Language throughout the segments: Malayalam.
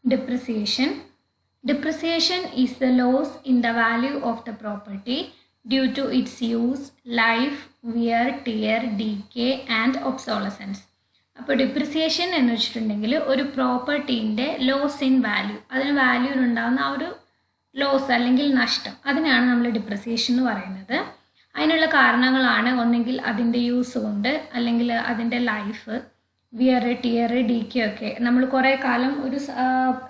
Depreciation. Depreciation is the loss in the value of the property due to its use, life, wear, tear, decay and obsolescence. അപ്പോൾ ഡിപ്രിസിയേഷൻ എന്ന് വെച്ചിട്ടുണ്ടെങ്കിൽ ഒരു പ്രോപ്പർട്ടീൻ്റെ ലോസ് ഇൻ വാല്യൂ, അതിന് വാല്യൂവിലുണ്ടാകുന്ന ആ ഒരു ലോസ് അല്ലെങ്കിൽ നഷ്ടം, അതിനാണ് നമ്മൾ ഡിപ്രിസിയേഷൻ എന്ന് പറയുന്നത്. അതിനുള്ള കാരണങ്ങളാണ് ഒന്നെങ്കിൽ അതിൻ്റെ യൂസ് കൊണ്ട്, അല്ലെങ്കിൽ അതിൻ്റെ ലൈഫ്, വിയർ, ടിയർ, ഡീക്കെ ഒക്കെ. നമ്മൾ കുറേ കാലം ഒരു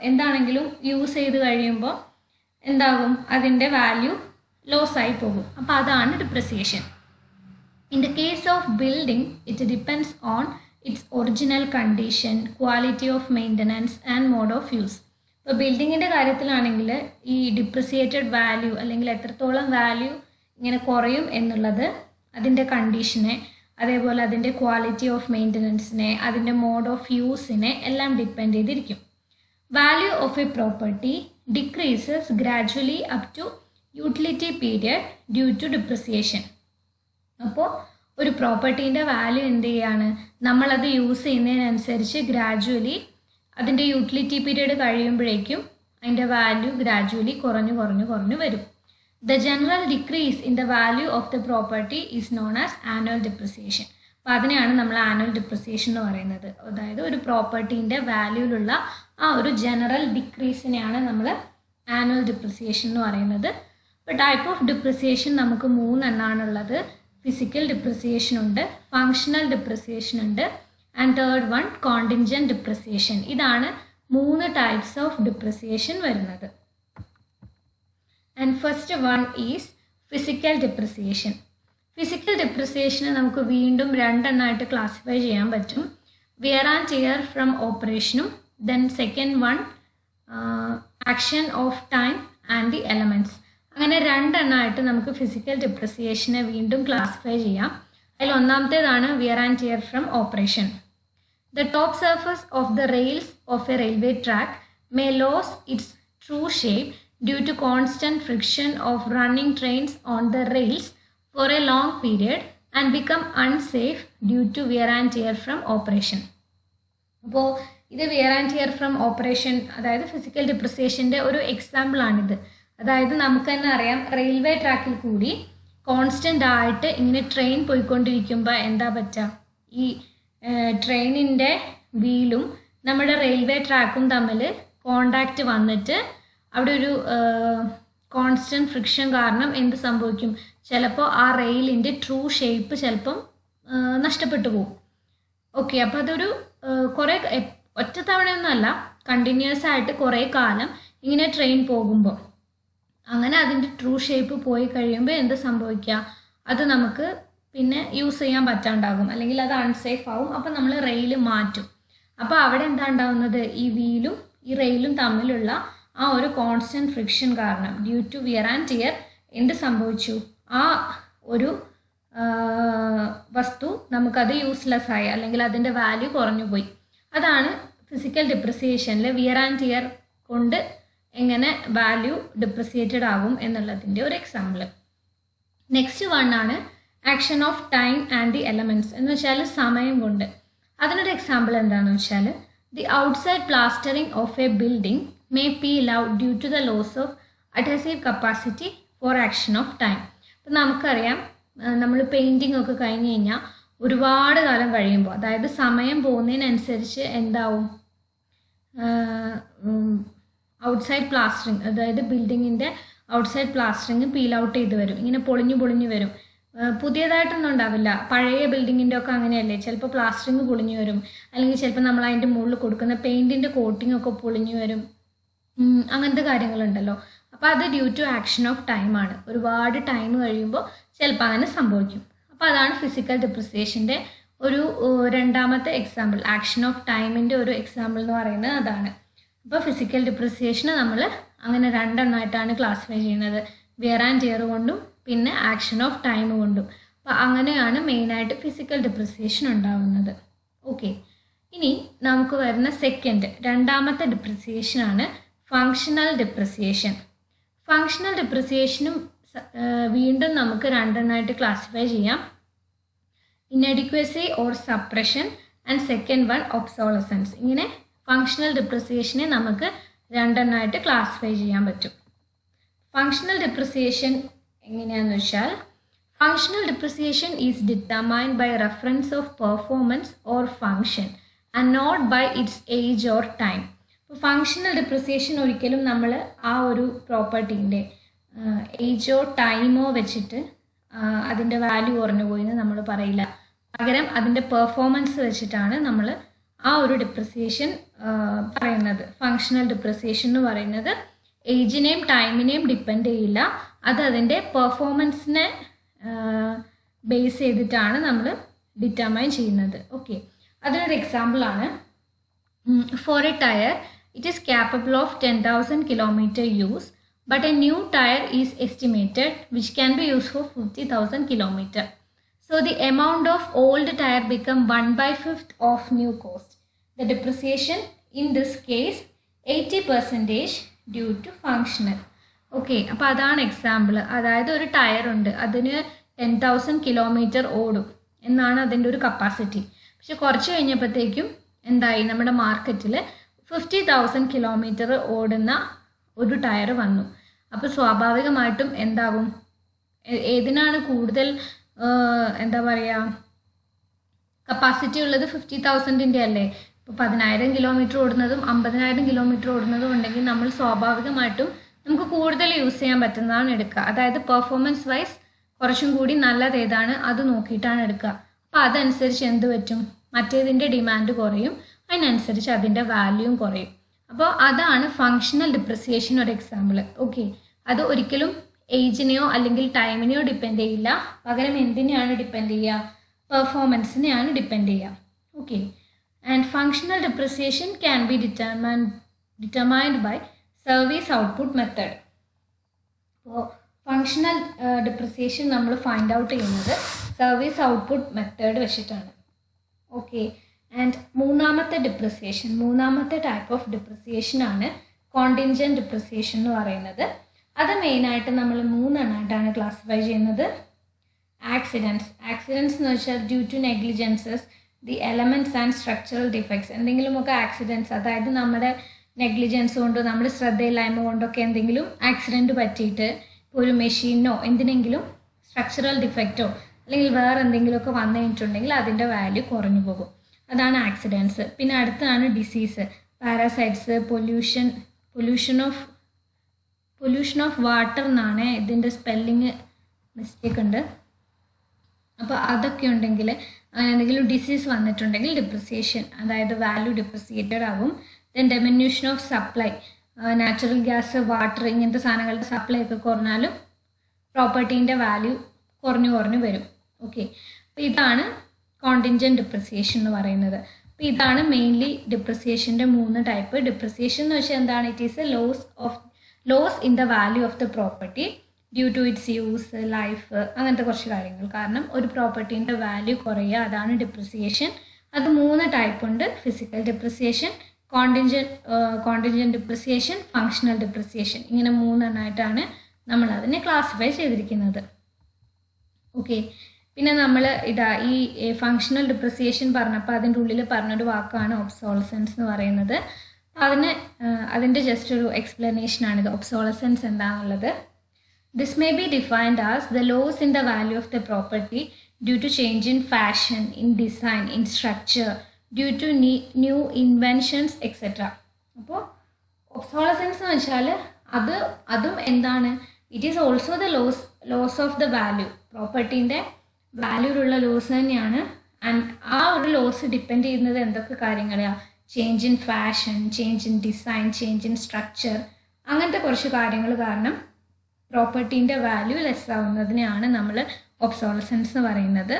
എന്താണെങ്കിലും യൂസ് ചെയ്ത് കഴിയുമ്പോൾ എന്താകും, അതിൻ്റെ വാല്യൂ ലോസ് ആയി പോകും. അപ്പോൾ അതാണ് depreciation. In the case of building it depends on its original condition, quality of maintenance and mode of use. ഇപ്പോൾ ബിൽഡിങ്ങിൻ്റെ കാര്യത്തിലാണെങ്കിൽ ഈ ഡിപ്രിസിയേറ്റഡ് വാല്യൂ അല്ലെങ്കിൽ എത്രത്തോളം വാല്യൂ ഇങ്ങനെ കുറയും എന്നുള്ളത് അതിൻ്റെ കണ്ടീഷനെ, അതേപോലെ അതിൻ്റെ ക്വാളിറ്റി ഓഫ് മെയിൻ്റനൻസിനെ, അതിൻ്റെ മോഡ് ഓഫ് യൂസിനെ എല്ലാം ഡിപ്പെൻഡ് ചെയ്തിരിക്കും. Value of a property decreases gradually up to utility period due to depreciation. അപ്പോൾ ഒരു പ്രോപ്പർട്ടീൻ്റെ വാല്യൂ എന്ത് ചെയ്യാണ്, നമ്മളത് യൂസ് ചെയ്യുന്നതിനനുസരിച്ച് ഗ്രാജുവലി അതിൻ്റെ യൂട്ടിലിറ്റി പീരീഡ് കഴിയുമ്പോഴേക്കും അതിൻ്റെ വാല്യൂ ഗ്രാജുവലി കുറഞ്ഞു വരും. The general decrease in the value of the property is known as annual depreciation. അപ്പോൾ അതിനെയാണ് നമ്മൾ ആനുവൽ ഡിപ്രിസിയേഷൻ എന്ന് പറയുന്നത്. അതായത് ഒരു പ്രോപ്പർട്ടീൻ്റെ വാല്യൂയിലുള്ള ആ ഒരു ജനറൽ ഡിക്രീസിനെയാണ് നമ്മൾ ആനുവൽ ഡിപ്രിസിയേഷൻ എന്ന് പറയുന്നത്. ഇപ്പോൾ ടൈപ്പ് ഓഫ് ഡിപ്രിസിയേഷൻ നമുക്ക് 3 എണ്ണാണുള്ളത്. ഫിസിക്കൽ ഡിപ്രിസിയേഷൻ ഉണ്ട്, ഫങ്ഷണൽ ഡിപ്രിസിയേഷൻ ഉണ്ട്, and third one contingent depreciation. ഇതാണ് 3 ടൈപ്സ് ഓഫ് ഡിപ്രിസിയേഷൻ വരുന്നത്. And first one is physical depreciation. Physical ഡിപ്രിസിയേഷനെ നമുക്ക് വീണ്ടും 2 എണ്ണമായിട്ട് ക്ലാസിഫൈ ചെയ്യാൻ പറ്റും. വിയർ ആൻഡ് ടിയർ ഫ്രം ഓപ്പറേഷനും, then second one action of time and the elements. അങ്ങനെ 2 എണ്ണമായിട്ട് നമുക്ക് ഫിസിക്കൽ ഡിപ്രിസിയേഷനെ വീണ്ടും ക്ലാസിഫൈ ചെയ്യാം. അതിൽ ഒന്നാമത്തേതാണ് wear and tear from operation. The top surface of the rails of a railway track may lose its true shape due to constant friction of running trains on the rails for a long period and become unsafe due to wear and tear from operation. അപ്പോൾ ഇത് wear and tear from operation, അതായത് ഫിസിക്കൽ ഡിപ്രിസിയേഷൻ്റെ ഒരു എക്സാമ്പിളാണിത്. അതായത് നമുക്ക് തന്നെ അറിയാം, റെയിൽവേ ട്രാക്കിൽ കൂടി കോൺസ്റ്റൻ്റ് ആയിട്ട് ഇങ്ങനെ ട്രെയിൻ പോയിക്കൊണ്ടിരിക്കുമ്പോൾ എന്താ പറ്റുക, ഈ ട്രെയിനിൻ്റെ വീലും നമ്മുടെ റെയിൽവേ ട്രാക്കും തമ്മിൽ കോണ്ടാക്റ്റ് വന്നിട്ട് അവിടെ ഒരു കോൺസ്റ്റൻറ്റ് ഫ്രിക്ഷൻ കാരണം എന്ത് സംഭവിക്കും, ചിലപ്പോൾ ആ റെയിലിൻ്റെ ട്രൂ ഷേപ്പ് ചിലപ്പം നഷ്ടപ്പെട്ടു പോകും. ഓക്കെ, അപ്പോൾ അതൊരു കുറേ ഒറ്റ തവണയൊന്നുമല്ല, കണ്ടിന്യൂസ് ആയിട്ട് കുറേ കാലം ഇങ്ങനെ ട്രെയിൻ പോകുമ്പോൾ അങ്ങനെ അതിൻ്റെ ട്രൂ ഷേപ്പ് പോയി കഴിയുമ്പോൾ എന്ത് സംഭവിക്കുക, അത് നമുക്ക് പിന്നെ യൂസ് ചെയ്യാൻ പറ്റാണ്ടാകും, അല്ലെങ്കിൽ അത് അൺസേഫ് ആവും. അപ്പോൾ നമ്മൾ റെയിൽ മാറ്റും. അപ്പോൾ അവിടെ എന്താ ഉണ്ടാവുന്നത്, ഈ വീലും ഈ റെയിലും തമ്മിലുള്ള ആ ഒരു കോൺസ്റ്റൻറ്റ് ഫ്രിക്ഷൻ കാരണം due to wear and tear എന്ത് സംഭവിച്ചു, ആ ഒരു വസ്തു നമുക്കത് യൂസ്ലെസ് ആയി, അല്ലെങ്കിൽ അതിൻ്റെ വാല്യൂ കുറഞ്ഞു പോയി. അതാണ് ഫിസിക്കൽ ഡിപ്രിസിയേഷനിൽ വിയർ ആൻഡ് ടിയർ കൊണ്ട് എങ്ങനെ വാല്യൂ ഡിപ്രിസിയേറ്റഡ് ആകും എന്നുള്ളതിൻ്റെ ഒരു എക്സാമ്പിൾ. നെക്സ്റ്റ് വൺ ആണ് action of time and the elements. എന്ന് വെച്ചാൽ സമയം കൊണ്ട്. അതിനൊരു എക്സാമ്പിൾ എന്താണെന്ന് വെച്ചാൽ, the outside plastering of A building may peel out due to the loss of adhesive capacity for action of time. അപ്പം നമുക്കറിയാം, നമ്മൾ പെയിൻറ്റിംഗ് ഒക്കെ കഴിഞ്ഞ് കഴിഞ്ഞാൽ ഒരുപാട് കാലം കഴിയുമ്പോൾ, അതായത് സമയം പോകുന്നതിനനുസരിച്ച് എന്താവും, ഔട്ട്സൈഡ് പ്ലാസ്റ്ററിങ്, അതായത് ബിൽഡിങ്ങിൻ്റെ ഔട്ട്സൈഡ് പ്ലാസ്റ്ററിങ് പീൽ ഔട്ട് ചെയ്ത് വരും, ഇങ്ങനെ പൊളിഞ്ഞു വരും. പുതിയതായിട്ടൊന്നും ഉണ്ടാവില്ല, പഴയ ബിൽഡിങ്ങിൻ്റെ ഒക്കെ അങ്ങനെയല്ലേ, ചിലപ്പോൾ പ്ലാസ്റ്ററിങ് പൊളിഞ്ഞു വരും, അല്ലെങ്കിൽ ചിലപ്പോൾ നമ്മൾ അതിൻ്റെ മുകളിൽ കൊടുക്കുന്ന പെയിൻറ്റിൻ്റെ കോട്ടിംഗ് ഒക്കെ പൊളിഞ്ഞു വരും, അങ്ങനത്തെ കാര്യങ്ങളുണ്ടല്ലോ. അപ്പോൾ അത് ഡ്യൂ ടു ആക്ഷൻ ഓഫ് ടൈമാണ്. ഒരുപാട് ടൈം കഴിയുമ്പോൾ ചിലപ്പോൾ അങ്ങനെ സംഭവിക്കും. അപ്പോൾ അതാണ് ഫിസിക്കൽ ഡിപ്രിസിയേഷൻ്റെ ഒരു രണ്ടാമത്തെ എക്സാമ്പിൾ. ആക്ഷൻ ഓഫ് ടൈമിൻ്റെ ഒരു എക്സാമ്പിൾ എന്ന് പറയുന്നത് അതാണ്. അപ്പോൾ ഫിസിക്കൽ ഡിപ്രിസിയേഷന് നമ്മൾ അങ്ങനെ 2 എണ്ണമായിട്ടാണ് ക്ലാസിഫൈ ചെയ്യുന്നത്, വിയർ ആൻഡ് ടിയർ കൊണ്ടും പിന്നെ ആക്ഷൻ ഓഫ് ടൈം കൊണ്ടും. അപ്പോൾ അങ്ങനെയാണ് മെയിനായിട്ട് ഫിസിക്കൽ ഡിപ്രിസിയേഷൻ ഉണ്ടാകുന്നത്. ഓക്കെ, ഇനി നമുക്ക് വരുന്ന രണ്ടാമത്തെ ഡിപ്രിസിയേഷനാണ് ഫങ്ഷണൽ ഡിപ്രിസിയേഷൻ. ഫങ്ഷണൽ ഡിപ്രിസിയേഷനും വീണ്ടും നമുക്ക് 2 എണ്ണമായിട്ട് ക്ലാസിഫൈ ചെയ്യാം. Inadequacy or suppression and second one obsolescence. ഇങ്ങനെ ഫങ്ഷണൽ ഡിപ്രിസിയേഷനെ നമുക്ക് രണ്ടെണ്ണമായിട്ട് ക്ലാസിഫൈ ചെയ്യാൻ പറ്റും. ഫങ്ഷണൽ ഡിപ്രിസിയേഷൻ എങ്ങനെയാണെന്ന് വെച്ചാൽ, functional depreciation is determined by reference of performance or function and not by its age or time. ഇപ്പോൾ ഫങ്ഷണൽ ഡിപ്രിസിയേഷൻ ഒരിക്കലും നമ്മൾ ആ ഒരു പ്രോപ്പർട്ടീൻ്റെ ഏജോ ടൈമോ വെച്ചിട്ട് അതിൻ്റെ വാല്യൂ കുറഞ്ഞു പോയി എന്ന് നമ്മൾ പറയില്ല. പകരം അതിൻ്റെ പെർഫോമൻസ് വെച്ചിട്ടാണ് നമ്മൾ ആ ഒരു ഡിപ്രിസിയേഷൻ പറയുന്നത്. ഫങ്ഷണൽ ഡിപ്രിസിയേഷൻ എന്ന് പറയുന്നത് ഏജിനെയും ടൈമിനെയും ഡിപ്പെൻഡ് ചെയ്യില്ല, അത് അതിൻ്റെ പെർഫോമൻസിനെ ബേസ് ചെയ്തിട്ടാണ് നമ്മൾ ഡിറ്റർമൈൻ ചെയ്യുന്നത്. ഓക്കെ, അതിനൊരു എക്സാമ്പിളാണ്, for a tyre it is capable of 10,000 kilometre use but a new tire is estimated which can be used for 50,000 kilometer. So the amount of old tire become 1/5 of new cost. The depreciation in this case 80% due to functional. Okay, അപ്പോൾ അതാണ് എക്സാമ്പിൾ. അതായത് ഒരു ടയർ ഉണ്ട്, അതിന് 10,000 കിലോമീറ്റർ ഓടും എന്നാണ് അതിൻ്റെ ഒരു കപ്പാസിറ്റി. പക്ഷെ കുറച്ച് കഴിഞ്ഞപ്പോഴത്തേക്കും എന്തായി, നമ്മുടെ മാർക്കറ്റിൽ 50,000 കിലോമീറ്റർ ഓടുന്ന ഒരു ടയർ വന്നു. അപ്പോൾ സ്വാഭാവികമായിട്ടും എന്താകും, ഏതിനാണ് കൂടുതൽ എന്താ പറയുക കപ്പാസിറ്റി ഉള്ളത്? 50,000-ൻ്റെ അല്ലേ. ഇപ്പോൾ 10,000 കിലോമീറ്റർ ഓടുന്നതും 50,000 കിലോമീറ്റർ ഓടുന്നതും ഉണ്ടെങ്കിൽ നമ്മൾ സ്വാഭാവികമായിട്ടും നമുക്ക് കൂടുതൽ യൂസ് ചെയ്യാൻ പറ്റുന്നതാണ് എടുക്കുക. അതായത് പെർഫോമൻസ് വൈസ് കുറച്ചും കൂടി നല്ലത് ഏതാണ് അത് നോക്കിയിട്ടാണ് എടുക്കുക. അപ്പോൾ അതനുസരിച്ച് എന്ത് പറ്റും, മറ്റേതിൻ്റെ ഡിമാൻഡ് കുറയും, അതിനനുസരിച്ച് അതിൻ്റെ വാല്യൂയും കുറയും. അപ്പോൾ അതാണ് ഫങ്ഷണൽ ഡിപ്രിസിയേഷൻ ഒരു എക്സാമ്പിൾ. ഓക്കെ, അത് ഒരിക്കലും ഏജിനെയോ അല്ലെങ്കിൽ ടൈമിനെയോ ഡിപ്പെൻഡ് ചെയ്യില്ല, പകരം എന്തിനെയാണ് ഡിപ്പെൻഡ് ചെയ്യുക, പെർഫോമൻസിനെയാണ് ഡിപ്പെൻഡ് ചെയ്യുക. Okay, and functional depreciation can be determined by service output method. അപ്പോൾ ഫങ്ഷണൽ ഡിപ്രിസിയേഷൻ നമ്മൾ ഫൈൻഡ് ഔട്ട് ചെയ്യുന്നത് സർവീസ് ഔട്ട്പുട്ട് മെത്തേഡ് വെച്ചിട്ടാണ്. ഓക്കെ, ആൻഡ് മൂന്നാമത്തെ ടൈപ്പ് ഓഫ് ഡിപ്രിസിയേഷൻ ആണ് കോണ്ടിൻജന്റ് ഡിപ്രിസിയേഷൻ എന്ന് പറയുന്നത്. അത് മെയിനായിട്ട് നമ്മൾ 3 എണ്ണമായിട്ടാണ് ക്ലാസിഫൈ ചെയ്യുന്നത്. ആക്സിഡൻസ് എന്ന് വെച്ചാൽ due to negligences the elements and structural defects. എന്തെങ്കിലുമൊക്കെ ആക്സിഡൻസ്, അതായത് നമ്മുടെ നെഗ്ലിജൻസ് കൊണ്ടോ നമ്മുടെ ശ്രദ്ധയില്ലായ്മ കൊണ്ടൊക്കെ എന്തെങ്കിലും ആക്സിഡൻറ്റ് പറ്റിയിട്ട് ഒരു മെഷീനോ എന്തിനെങ്കിലും സ്ട്രക്ചറൽ ഡിഫക്റ്റോ അല്ലെങ്കിൽ വേറെ എന്തെങ്കിലുമൊക്കെ വന്നു കഴിഞ്ഞിട്ടുണ്ടെങ്കിൽ അതിൻ്റെ വാല്യൂ കുറഞ്ഞു പോകും. അതാണ് ആക്സിഡൻസ്. പിന്നെ അടുത്താണ് disease, parasites, pollution of water എന്നാണ് ഇതിൻ്റെ സ്പെല്ലിങ് മിസ്റ്റേക്ക് ഉണ്ട്. അപ്പോൾ അതൊക്കെ ഉണ്ടെങ്കിൽ എന്തെങ്കിലും ഡിസീസ് വന്നിട്ടുണ്ടെങ്കിൽ ഡിപ്രിസിയേഷൻ, അതായത് വാല്യൂ ഡിപ്രിസിയേറ്റഡ് ആകും. Then diminution of supply, natural gas, water ഇങ്ങനത്തെ സാധനങ്ങളുടെ സപ്ലൈ ഒക്കെ കുറഞ്ഞാലും പ്രോപ്പർട്ടീൻ്റെ വാല്യൂ കുറഞ്ഞു വരും. ഓക്കെ, അപ്പോൾ ഇതാണ് കോണ്ടിൻജന്റ് ഡിപ്രിസിയേഷൻ എന്ന് പറയുന്നത്. അപ്പോൾ ഇതാണ് മെയിൻലി ഡിപ്രിസിയേഷൻ്റെ 3 ടൈപ്പ്. ഡിപ്രിസിയേഷൻ എന്ന് വെച്ചാൽ എന്താണ്, it is a loss in the value of the property due to its use, life, അങ്ങനത്തെ കുറച്ച് കാര്യങ്ങൾ കാരണം ഒരു പ്രോപ്പർട്ടീൻ്റെ വാല്യൂ കുറയുക, അതാണ് ഡിപ്രിസിയേഷൻ. അത് 3 ടൈപ്പ് ഉണ്ട്: physical depreciation, contingent depreciation, functional depreciation. ഇങ്ങനെ 3 എണ്ണമായിട്ടാണ് നമ്മൾ അതിനെ ക്ലാസിഫൈ ചെയ്തിരിക്കുന്നത്. ഓക്കെ, പിന്നെ നമ്മൾ ഈ ഫങ്ഷണൽ ഡിപ്രിസിയേഷൻ പറഞ്ഞപ്പോൾ അതിൻ്റെ ഉള്ളിൽ പറഞ്ഞൊരു വാക്കാണ് ഒബ്സോളസൻസ് എന്ന് പറയുന്നത്. അതിൻ്റെ ജസ്റ്റ് ഒരു എക്സ്പ്ലനേഷനാണിത്, ഒബ്സോളസൻസ് എന്താണെന്നുള്ളത്. This may be defined as the loss in the value of the property due to change in fashion, in design, in structure, due to new inventions etcetera. അപ്പോൾ ഒബ്സോളസൻസ് എന്ന് വെച്ചാൽ അതും എന്താണ്, it is also the loss of the value, പ്രോപ്പർട്ടീൻ്റെ വാല്യൂലുള്ള ലോസ് തന്നെയാണ്. ആൻഡ് ആ ഒരു ലോസ് ഡിപ്പെൻഡ് ചെയ്യുന്നത് എന്തൊക്കെ കാര്യങ്ങളാണ്, change in fashion, change in design, change in structure, അങ്ങനത്തെ കുറച്ച് കാര്യങ്ങൾ കാരണം പ്രോപ്പർട്ടീൻ്റെ വാല്യൂ ലെസ് ആവുന്നതിനെയാണ് നമ്മൾ ഒബ്സോളസൻസ് എന്ന് പറയുന്നത്.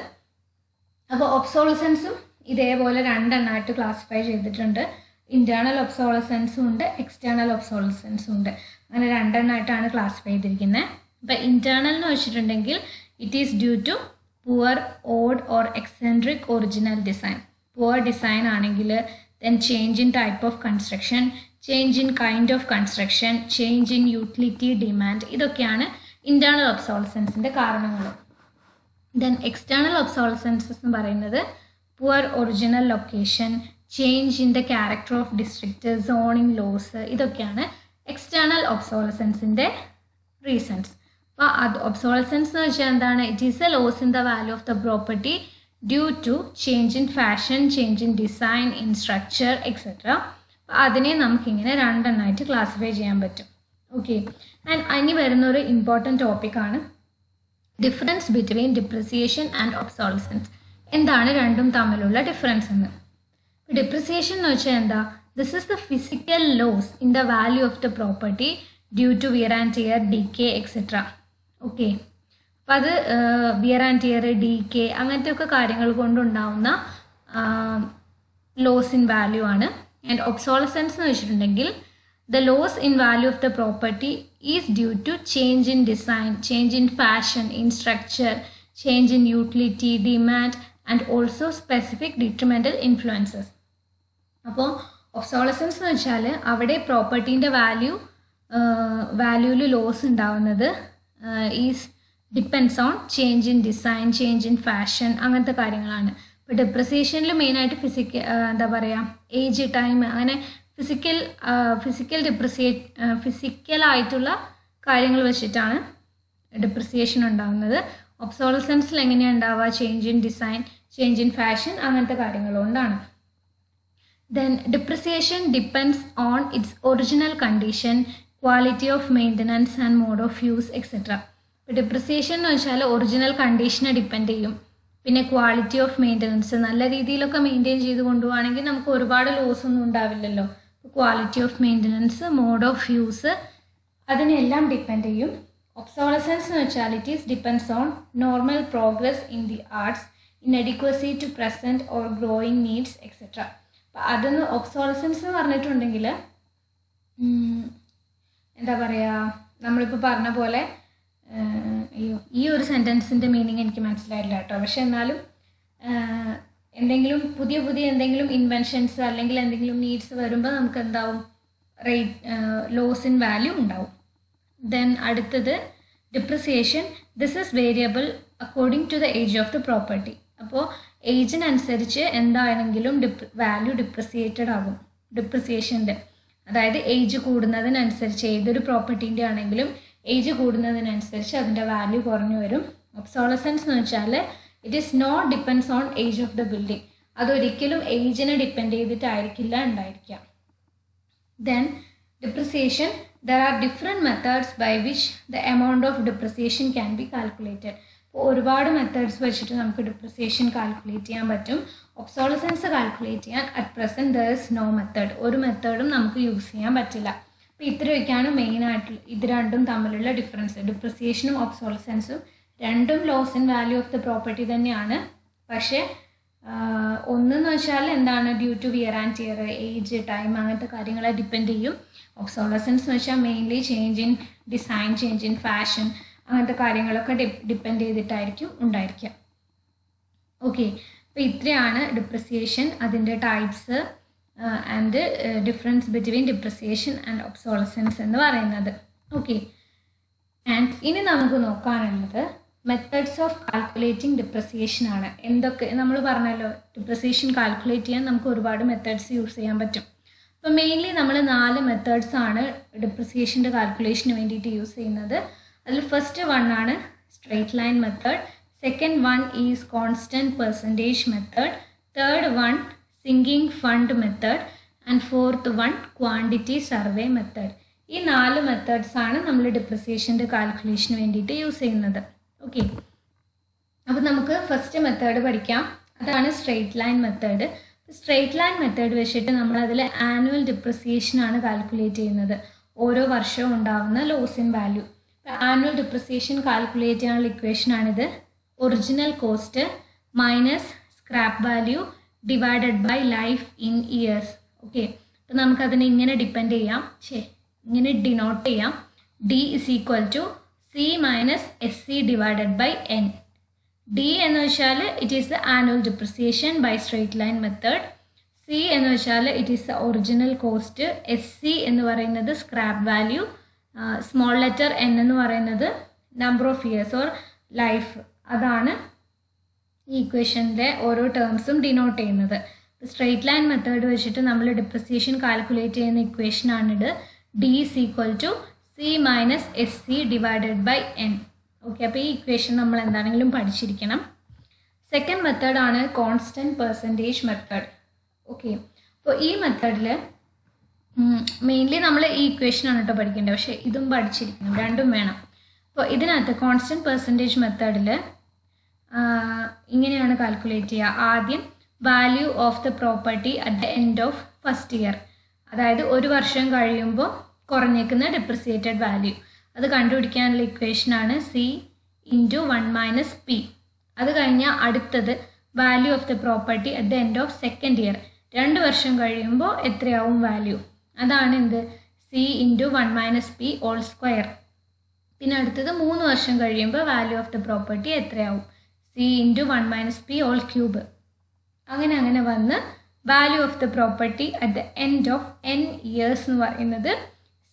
അപ്പോൾ ഒബ്സോളസൻസും ഇതേപോലെ 2 എണ്ണമായിട്ട് ക്ലാസിഫൈ ചെയ്തിട്ടുണ്ട്. ഇൻറ്റേർണൽ ഒബ്സോളസൻസും ഉണ്ട്, എക്സ്റ്റേണൽ ഒബ്സോളസൻസും ഉണ്ട്. അങ്ങനെ 2 എണ്ണമായിട്ടാണ് ക്ലാസിഫൈ ചെയ്തിരിക്കുന്നത്. അപ്പോൾ ഇൻറ്റേർണൽ എന്ന് വെച്ചിട്ടുണ്ടെങ്കിൽ it is due to poor, odd or eccentric original design. Poor design ആണെങ്കിൽ then change in type of construction, change in kind of construction, change in utility demand, ഇതൊക്കെയാണ് internal obsolescence കാരണങ്ങൾ. Then external obsolescence എന്ന് പറയുന്നത് poor original location, change in the character of district, zoning laws, ഇതൊക്കെയാണ് എക്സ്റ്റേണൽ ഒബ്സോളസൻസിൻ്റെ റീസൺസ്. അപ്പോൾ അത് ഒബ്സോളസൻസ് എന്ന് വെച്ചാൽ എന്താണ്? It is a loss in the value of the property due to change in fashion, change in design, in structure etcetera. അപ്പോൾ അതിനെ നമുക്കിങ്ങനെ രണ്ടെണ്ണമായിട്ട് ക്ലാസിഫൈ ചെയ്യാൻ പറ്റും. ഓക്കെ, ആൻഡ് ഇനി വരുന്നൊരു ഇമ്പോർട്ടൻറ്റ് ടോപ്പിക്കാണ് difference between depreciation and obsolescence. എന്താണ് രണ്ടും തമ്മിലുള്ള ഡിഫറൻസ് എന്ന്? ഡിപ്രിസിയേഷൻ എന്ന് വെച്ചാൽ എന്താ? This is the physical loss in the value of the property due to wear and tear, decay etcetera. Okay, അപ്പം അത് വിയർ ആൻഡ് ടിയർ, ഡീകെ അങ്ങനത്തെ ഒക്കെ കാര്യങ്ങൾ കൊണ്ടുണ്ടാവുന്ന ലോസ് ഇൻ വാല്യൂ ആണ്. ആൻഡ് ഒബ്സോളസൻസ് എന്ന് വെച്ചിട്ടുണ്ടെങ്കിൽ the loss in value of the property is due to change in design, change in fashion, in structure, change in utility, demand, and also specific detrimental influences. അപ്പോൾ ഒബ്സോളസൻസ് എന്ന് വെച്ചാൽ അവിടെ പ്രോപ്പർട്ടീൻ്റെ വാല്യൂവിൽ ലോസ് ഉണ്ടാവുന്നത് is depends on change in design, change in fashion, അങ്ങനത്തെ കാര്യങ്ങളാണ്. ഇപ്പോൾ ഡിപ്രിസിയേഷനിൽ മെയിനായിട്ട് എന്താ പറയുക, ഏജ്, ടൈം, അങ്ങനെ ഫിസിക്കലായിട്ടുള്ള കാര്യങ്ങൾ വെച്ചിട്ടാണ് ഡിപ്രിസിയേഷൻ ഉണ്ടാകുന്നത്. ഒബ്സോളസൻസിൽ എങ്ങനെയാണ് ഉണ്ടാവുക? Change in design, change in fashion, അങ്ങനത്തെ കാര്യങ്ങൾ കൊണ്ടാണ്. Then depreciation depends on its original condition, quality of maintenance and mode of use etcetera. ഇപ്പോൾ ഡിപ്രിസിയേഷൻ എന്ന് വെച്ചാൽ ഒറിജിനൽ കണ്ടീഷനെ ഡിപ്പെൻഡ് ചെയ്യും. പിന്നെ ക്വാളിറ്റി ഓഫ് മെയിൻ്റനൻസ്, നല്ല രീതിയിലൊക്കെ മെയിൻറ്റെയിൻ ചെയ്ത് കൊണ്ടുപോകുകയാണെങ്കിൽ നമുക്ക് ഒരുപാട് ലോസ് ഒന്നും ഉണ്ടാവില്ലല്ലോ. Quality of maintenance, mode of use, അതിനെല്ലാം ഡിപ്പെൻഡ് ചെയ്യും. ഒബ്സോളസൻസ് എന്ന് വെച്ചാൽ it is depends on normal progress in the arts, inadequacy to present or growing needs etcetera. അപ്പം അതൊന്ന് ഒബ്സോളസൻസ് എന്ന് പറഞ്ഞിട്ടുണ്ടെങ്കിൽ എന്താ പറയുക, നമ്മളിപ്പോൾ പറഞ്ഞ പോലെ ഈ ഒരു സെൻറ്റൻസിൻ്റെ മീനിങ് എനിക്ക് മനസ്സിലായില്ല കേട്ടോ. പക്ഷെ എന്നാലും എന്തെങ്കിലും പുതിയ എന്തെങ്കിലും ഇൻവെൻഷൻസ് അല്ലെങ്കിൽ എന്തെങ്കിലും നീഡ്സ് വരുമ്പോൾ നമുക്ക് എന്താവും? ലോസ് ഇൻ വാല്യൂ ഉണ്ടാവും. ദെൻ അടുത്തത് depreciation. This is variable according to the age of the property. അപ്പോൾ ഏജിനനുസരിച്ച് എന്താണെങ്കിലും വാല്യൂ ഡിപ്രിസിയേറ്റഡ് ആകും ഡിപ്രിസിയേഷൻ്റെ. അതായത് ഏജ് കൂടുന്നതിനനുസരിച്ച് ഏതൊരു പ്രോപ്പർട്ടീൻ്റെ ആണെങ്കിലും ഏജ് കൂടുന്നതിനനുസരിച്ച് അതിൻ്റെ വാല്യൂ കുറഞ്ഞു വരും. ഒബ്സോളസൻസ് എന്ന് വെച്ചാൽ it is not depends on age of the building. അതൊരിക്കലും ഏജിനെ ഡിപ്പെൻഡ് ചെയ്തിട്ടായിരിക്കില്ല ഉണ്ടായിരിക്കുക. Then depreciation. There are different methods by which the amount of depreciation can be calculated. അപ്പോൾ ഒരുപാട് മെത്തേഡ്സ് വെച്ചിട്ട് നമുക്ക് ഡിപ്രിസിയേഷൻ കാൽക്കുലേറ്റ് ചെയ്യാൻ പറ്റും. ഒബ്സോളസൻസ് കാൽക്കുലേറ്റ് ചെയ്യാൻ at present there is no method. ഒരു മെത്തേഡും നമുക്ക് യൂസ് ചെയ്യാൻ പറ്റില്ല. അപ്പോൾ ഇത്രയൊക്കെയാണ് മെയിനായിട്ടുള്ള ഇത് രണ്ടും തമ്മിലുള്ള ഡിഫറൻസ്. ഡിപ്രിസിയേഷനും ഒബ്സോളസൻസും രണ്ടും loss in value of the property തന്നെയാണ്. പക്ഷേ ഒന്നെന്ന് വെച്ചാൽ എന്താണ്? Due to wear and tear, age, time, അങ്ങനത്തെ കാര്യങ്ങളെ ഡിപ്പെൻഡ് ചെയ്യും. ഒബ്സോളസൻസ് എന്ന് വെച്ചാൽ mainly change in design, change in fashion, അങ്ങനത്തെ കാര്യങ്ങളൊക്കെ ഡിപ്പെൻഡ് ചെയ്തിട്ടായിരിക്കും ഉണ്ടായിരിക്കുക. ഓക്കെ, അപ്പോൾ ഇത്രയാണ് ഡിപ്രിസിയേഷൻ, അതിൻ്റെ types and difference between depreciation and obsolescence എന്ന് പറയുന്നത്. ഓക്കെ, ആൻഡ് ഇനി നമുക്ക് നോക്കാനുള്ളത് മെത്തേഡ്സ് ഓഫ് കാൽക്കുലേറ്റിംഗ് ഡിപ്രിസിയേഷൻ ആണ്. എന്തൊക്കെ നമ്മൾ പറഞ്ഞല്ലോ, ഡിപ്രിസിയേഷൻ കാൽക്കുലേറ്റ് ചെയ്യാൻ നമുക്ക് ഒരുപാട് മെത്തേഡ്സ് യൂസ് ചെയ്യാൻ പറ്റും. അപ്പോൾ മെയിൻലി നമ്മൾ 4 മെത്തേഡ്സ് ആണ് ഡിപ്രിസിയേഷൻ്റെ കാൽക്കുലേഷന് വേണ്ടിയിട്ട് യൂസ് ചെയ്യുന്നത്. അതിൽ ഫസ്റ്റ് വൺ ആണ് straight line method, second one is constant percentage method, third one sinking fund method and fourth one quantity survey method. ഈ 4 മെത്തേഡ്സ് ആണ് നമ്മൾ ഡിപ്രിസിയേഷൻ്റെ കാൽക്കുലേഷന് വേണ്ടിയിട്ട് യൂസ് ചെയ്യുന്നത്. ഓക്കെ, അപ്പോൾ നമുക്ക് ഫസ്റ്റ് മെത്തേഡ് പഠിക്കാം. അതാണ് straight line method. Straight line method വെച്ചിട്ട് നമ്മൾ അതിൽ ആനുവൽ ഡിപ്രിസിയേഷൻ ആണ് കാൽക്കുലേറ്റ് ചെയ്യുന്നത്, ഓരോ വർഷവും ഉണ്ടാകുന്ന loss in value. Annual depreciation calculate ചെയ്യാനുള്ള ഇക്വേഷനാണിത്. Original cost minus scrap value divided by life in years. Okay, അപ്പോൾ നമുക്കതിനെ ഇങ്ങനെ ഇങ്ങനെ ഡിനോട്ട് ചെയ്യാം. D is equal to C minus S C divided by N. D എന്ന് വെച്ചാൽ it is the annual depreciation by straight line method. C എന്ന് വെച്ചാൽ it is the original cost. S C എന്ന് പറയുന്നത് scrap value. Small letter N എന്ന് പറയുന്നത് number of years or life. അതാണ് ഈ ഇക്വേഷൻ്റെ ഓരോ ടേംസും ഡിനോട്ട് ചെയ്യുന്നത്. സ്ട്രെയിറ്റ് ലൈൻ മെത്തേഡ് വെച്ചിട്ട് നമ്മൾ ഡിപ്രിസിയേഷൻ കാൽക്കുലേറ്റ് ചെയ്യുന്ന ഇക്വേഷൻ ആണിത്. D is equal to C minus S C divided by N. Okay, അപ്പോൾ ഈ ഇക്വേഷൻ നമ്മൾ എന്താണെങ്കിലും പഠിച്ചിരിക്കണം. സെക്കൻഡ് മെത്തേഡാണ് കോൺസ്റ്റൻറ്റ് പെർസെൻറ്റേജ് മെത്തേഡ്. ഓക്കെ, അപ്പോൾ ഈ മെത്തേഡിൽ മെയിൻലി നമ്മൾ ഈ ഇക്വേഷനാണ് കേട്ടോ പഠിക്കേണ്ടത്, പക്ഷേ ഇതും പഠിച്ചിരിക്കണം, രണ്ടും വേണം. അപ്പോൾ ഇതിനകത്ത് കോൺസ്റ്റൻറ്റ് പെർസെൻറ്റേജ് മെത്തേഡിൽ ഇങ്ങനെയാണ് കാൽക്കുലേറ്റ് ചെയ്യുക. ആദ്യം value of the property at the end of first year, അതായത് ഒരു വർഷം കഴിയുമ്പോൾ കുറഞ്ഞേക്കുന്ന ഡിപ്രിസിയേറ്റഡ് വാല്യൂ, അത് കണ്ടുപിടിക്കാനുള്ള ഇക്വേഷനാണ് സി ഇൻറ്റു 1 മൈനസ് പി. അത് കഴിഞ്ഞാൽ അടുത്തത് value of the property at the end of second year, 2 വർഷം കഴിയുമ്പോൾ എത്രയാവും വാല്യൂ, അതാണ് എന്ത് C into 1 minus P all square. പിന്നെ അടുത്തത് 3 വർഷം കഴിയുമ്പോൾ വാല്യൂ ഓഫ് ദ പ്രോപ്പർട്ടി എത്രയാവും, C into 1 minus P whole cube. അങ്ങനെ വന്ന് value of the property at the end of n years എന്ന് പറയുന്നത്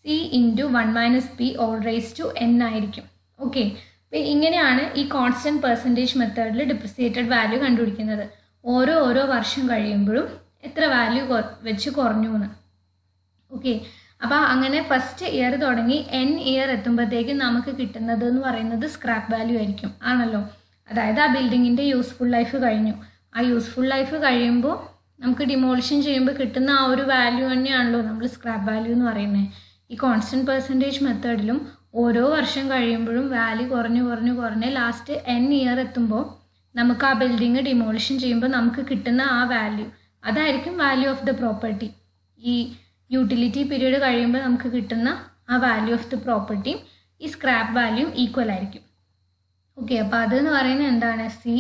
C into 1 minus P whole raise to n ആയിരിക്കും. ഓക്കെ, അപ്പോൾ ഇങ്ങനെയാണ് ഈ കോൺസ്റ്റൻറ്റ് പെർസെൻറ്റേജ് മെത്തേഡിൽ ഡിപ്രിസിയേറ്റഡ് വാല്യൂ കണ്ടുപിടിക്കുന്നത്. ഓരോ വർഷം കഴിയുമ്പോഴും എത്ര വാല്യൂ വെച്ച് കുറഞ്ഞു എന്ന്. ഓക്കെ, അപ്പോൾ അങ്ങനെ ഫസ്റ്റ് ഇയർ തുടങ്ങി n ഇയർ എത്തുമ്പോഴത്തേക്കും നമുക്ക് കിട്ടുന്നത് എന്ന് പറയുന്നത് സ്ക്രാപ്പ് വാല്യൂ ആയിരിക്കും, ആണല്ലോ. അതായത് ആ ബിൽഡിങ്ങിൻ്റെ യൂസ്ഫുൾ ലൈഫ് കഴിഞ്ഞു. ആ യൂസ്ഫുൾ ലൈഫ് കഴിയുമ്പോൾ നമുക്ക് ഡിമോളിഷൻ ചെയ്യുമ്പോൾ കിട്ടുന്ന ആ ഒരു വാല്യൂ തന്നെയാണല്ലോ നമ്മൾ സ്ക്രാപ്പ് വാല്യൂ എന്ന് പറയുന്നത്. ഈ കോൺസ്റ്റൻറ്റ് പെർസെൻറ്റേജ് മെത്തേഡിലും ഓരോ വർഷം കഴിയുമ്പോഴും വാല്യൂ കുറഞ്ഞ് ലാസ്റ്റ് n ഇയർ എത്തുമ്പോൾ നമുക്ക് ആ ബിൽഡിങ് ഡിമോളിഷൻ ചെയ്യുമ്പോൾ നമുക്ക് കിട്ടുന്ന ആ വാല്യൂ, അതായിരിക്കും വാല്യൂ ഓഫ് ദ പ്രോപ്പർട്ടി. ഈ യൂട്ടിലിറ്റി പീരീഡ് കഴിയുമ്പോൾ നമുക്ക് കിട്ടുന്ന ആ വാല്യൂ ഓഫ് ദ പ്രോപ്പർട്ടിയും ഈ സ്ക്രാപ്പ് വാല്യൂയും ഈക്വൽ ആയിരിക്കും. ഓക്കെ, അപ്പോൾ അതെന്ന് പറയുന്നത് എന്താണ്, C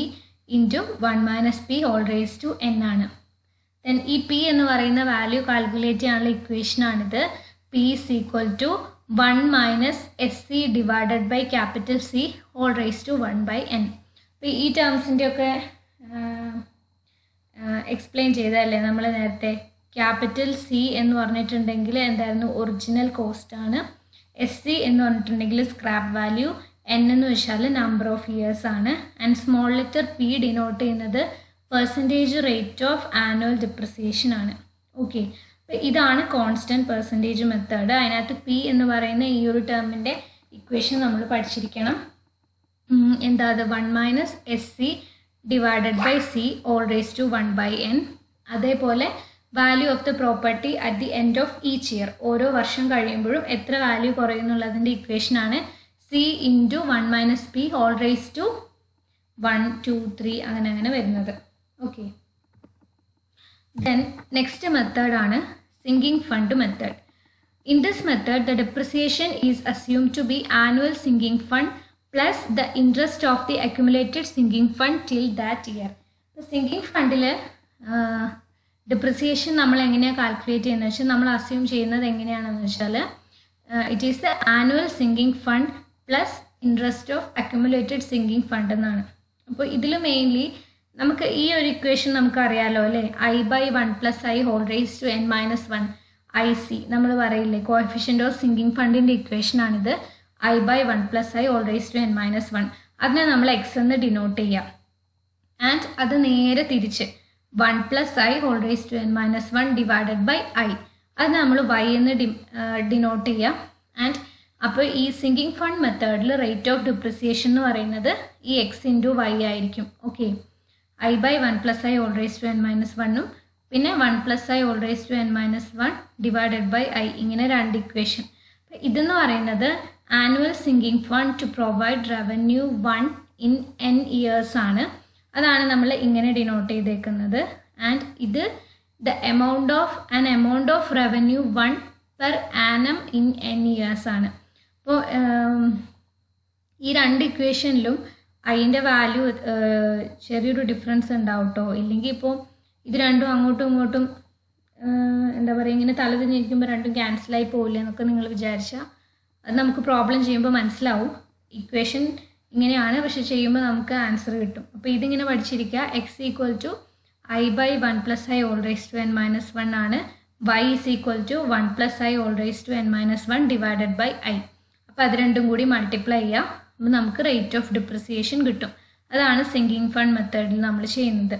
into 1 minus P whole raise to n ആണ്. ദെൻ ഈ പി എന്ന് പറയുന്ന വാല്യൂ കാൽക്കുലേറ്റ് ചെയ്യാനുള്ള ഇക്വേഷനാണിത്. P is equal to 1 minus S C divided by capital C whole raise to 1 by n. അപ്പോൾ ഈ ടേംസിൻ്റെയൊക്കെ എക്സ്പ്ലെയിൻ ചെയ്തതല്ലേ നമ്മൾ നേരത്തെ. ക്യാപിറ്റൽ സി എന്ന് പറഞ്ഞിട്ടുണ്ടെങ്കിൽ എന്തായിരുന്നു, ഒറിജിനൽ കോസ്റ്റ് ആണ്. എസ് സി എന്ന് പറഞ്ഞിട്ടുണ്ടെങ്കിൽ സ്ക്രാപ്പ് വാല്യൂ, n എന്ന് വെച്ചാൽ നമ്പർ ഓഫ് ഇയേഴ്സ് ആണ്. And small letter P denote ചെയ്യുന്നത് percentage rate of annual depreciation ആണ്. ഓക്കെ, അപ്പോൾ ഇതാണ് കോൺസ്റ്റൻറ്റ് പെർസെൻറ്റേജ് മെത്തേഡ്. അതിനകത്ത് പി എന്ന് പറയുന്ന ഈ ഒരു ടേമിൻ്റെ ഇക്വേഷൻ നമ്മൾ പഠിച്ചിരിക്കണം. എന്താ അത്, 1 minus S C divided by C whole raise to 1 by n. അതേപോലെ value of the property at the end of each year, ഓരോ വർഷം കഴിയുമ്പോഴും എത്ര വാല്യൂ കുറയുന്നുള്ളതിൻ്റെ ഇക്വേഷനാണ് C into 1 minus P whole raise to 1, 2, 3 അങ്ങനെ വരുന്നത്. ഓക്കെ, ദെൻ നെക്സ്റ്റ് മെത്തേഡാണ് sinking fund method. In this method the depreciation is assumed to be annual sinking fund plus the interest of the accumulated sinking fund till that year. Sinking ഫണ്ടിൽ ഡിപ്രിസിയേഷൻ നമ്മൾ എങ്ങനെയാണ് കാൽക്കുലേറ്റ് ചെയ്യുന്നത് വെച്ചാൽ നമ്മൾ അസ്യൂം ചെയ്യുന്നത് എങ്ങനെയാണെന്ന് വെച്ചാൽ it is the annual sinking fund plus interest of accumulated sinking fund എന്നാണ്. അപ്പോൾ ഇതിൽ മെയിൻലി നമുക്ക് ഈ ഒരു ഇക്വേഷൻ നമുക്കറിയാലോ അല്ലേ, I/1 + I whole raise to n minus 1 IC നമ്മൾ പറയില്ലേ, കോഎഫിഷ്യൻ്റ് ഓഫ് സിങ്കിങ് ഫണ്ടിൻ്റെ ഇക്വേഷനാണിത്. I/1 + I whole raise to n minus 1, അതിനെ നമ്മൾ എക്സ് എന്ന് ഡിനോട്ട് ചെയ്യാം. ആൻഡ് അത് നേരെ തിരിച്ച് 1 + I whole raise to n minus 1 divided by I, അത് നമ്മൾ y എന്ന് ഡിനോട്ട് ചെയ്യാം. ആൻഡ് അപ്പോൾ ഈ സിങ്കിങ് ഫണ്ട് മെത്തേഡിൽ റേറ്റ് ഓഫ് ഡിപ്രിസിയേഷൻ എന്ന് പറയുന്നത് ഈ എക്സ് ഇൻറ്റു വൈ ആയിരിക്കും. Okay, I/1 + I whole raise to n minus 1ഉം പിന്നെ 1 + I whole raise to n minus 1 divided by I, ഇങ്ങനെ രണ്ട് ഇക്വേഷൻ. ഇതെന്ന് പറയുന്നത് annual sinking fund to provide revenue 1 in n years ആണ്. അതാണ് നമ്മൾ ഇങ്ങനെ ഡിനോട്ട് ചെയ്തേക്കുന്നത്. ആൻഡ് ഇത് the amount of revenue 1 per annum in n years ആണ്. അപ്പോൾ ഈ രണ്ട് ഇക്വേഷനിലും അതിൻ്റെ വാല്യൂ ചെറിയൊരു ഡിഫറൻസ് ഉണ്ടാവും കേട്ടോ. ഇല്ലെങ്കിൽ ഇപ്പോൾ ഇത് രണ്ടും അങ്ങോട്ടും ഇങ്ങോട്ടും എന്താ പറയുക, ഇങ്ങനെ തലതിരിഞ്ഞിരിക്കുമ്പോൾ രണ്ടും ക്യാൻസലായി പോകില്ല എന്നൊക്കെ നിങ്ങൾ വിചാരിച്ചാൽ അത് നമുക്ക് പ്രോബ്ലം ചെയ്യുമ്പോൾ മനസ്സിലാവും. ഇക്വേഷൻ ഇങ്ങനെയാണ്, പക്ഷെ ചെയ്യുമ്പോൾ നമുക്ക് ആൻസർ കിട്ടും. അപ്പോൾ ഇതിങ്ങനെ പഠിച്ചിരിക്കുക. X equal to I/1 + I whole raise to n minus 1 ആണ്. y is equal to 1 + I whole raise to n minus 1 divided by I. അപ്പോൾ അത് രണ്ടും കൂടി മൾട്ടിപ്ലൈ ചെയ്യാം, അപ്പോൾ നമുക്ക് റേറ്റ് ഓഫ് ഡിപ്രിസിയേഷൻ കിട്ടും. അതാണ് സിങ്കിങ് ഫണ്ട് മെത്തേഡിൽ നമ്മൾ ചെയ്യുന്നത്.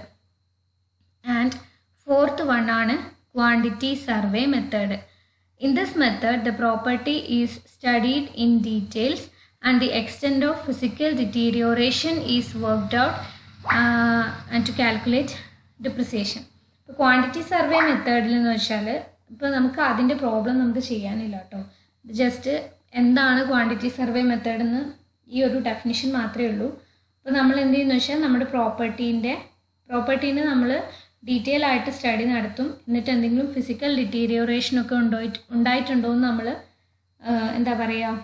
ആൻഡ് Fourth one ആണ് quantity survey method. In this method, the property is studied in details and the extent of physical deterioration is worked out and to calculate depreciation. ഇപ്പോൾ ക്വാണ്ടിറ്റി സർവേ മെത്തേഡിൽ എന്ന് വെച്ചാൽ ഇപ്പോൾ നമുക്ക് അതിൻ്റെ പ്രോബ്ലം നമുക്ക് ചെയ്യാനില്ല കേട്ടോ. ജസ്റ്റ് എന്താണ് ക്വാണ്ടിറ്റി സർവേ മെത്തേഡ് എന്ന് ഈ ഒരു ഡെഫിനിഷൻ മാത്രമേ ഉള്ളൂ. അപ്പോൾ നമ്മൾ എന്ത് ചെയ്യുന്നു വെച്ചാൽ നമ്മുടെ പ്രോപ്പർട്ടീനെ നമ്മൾ ഡീറ്റെയിൽ ആയിട്ട് സ്റ്റഡി നടത്തും. എന്നിട്ട് എന്തെങ്കിലും ഫിസിക്കൽ ഡിറ്റീരിയോറേഷനൊക്കെ ഉണ്ടായിട്ടുണ്ടോ എന്ന് നമ്മൾ എന്താ പറയുക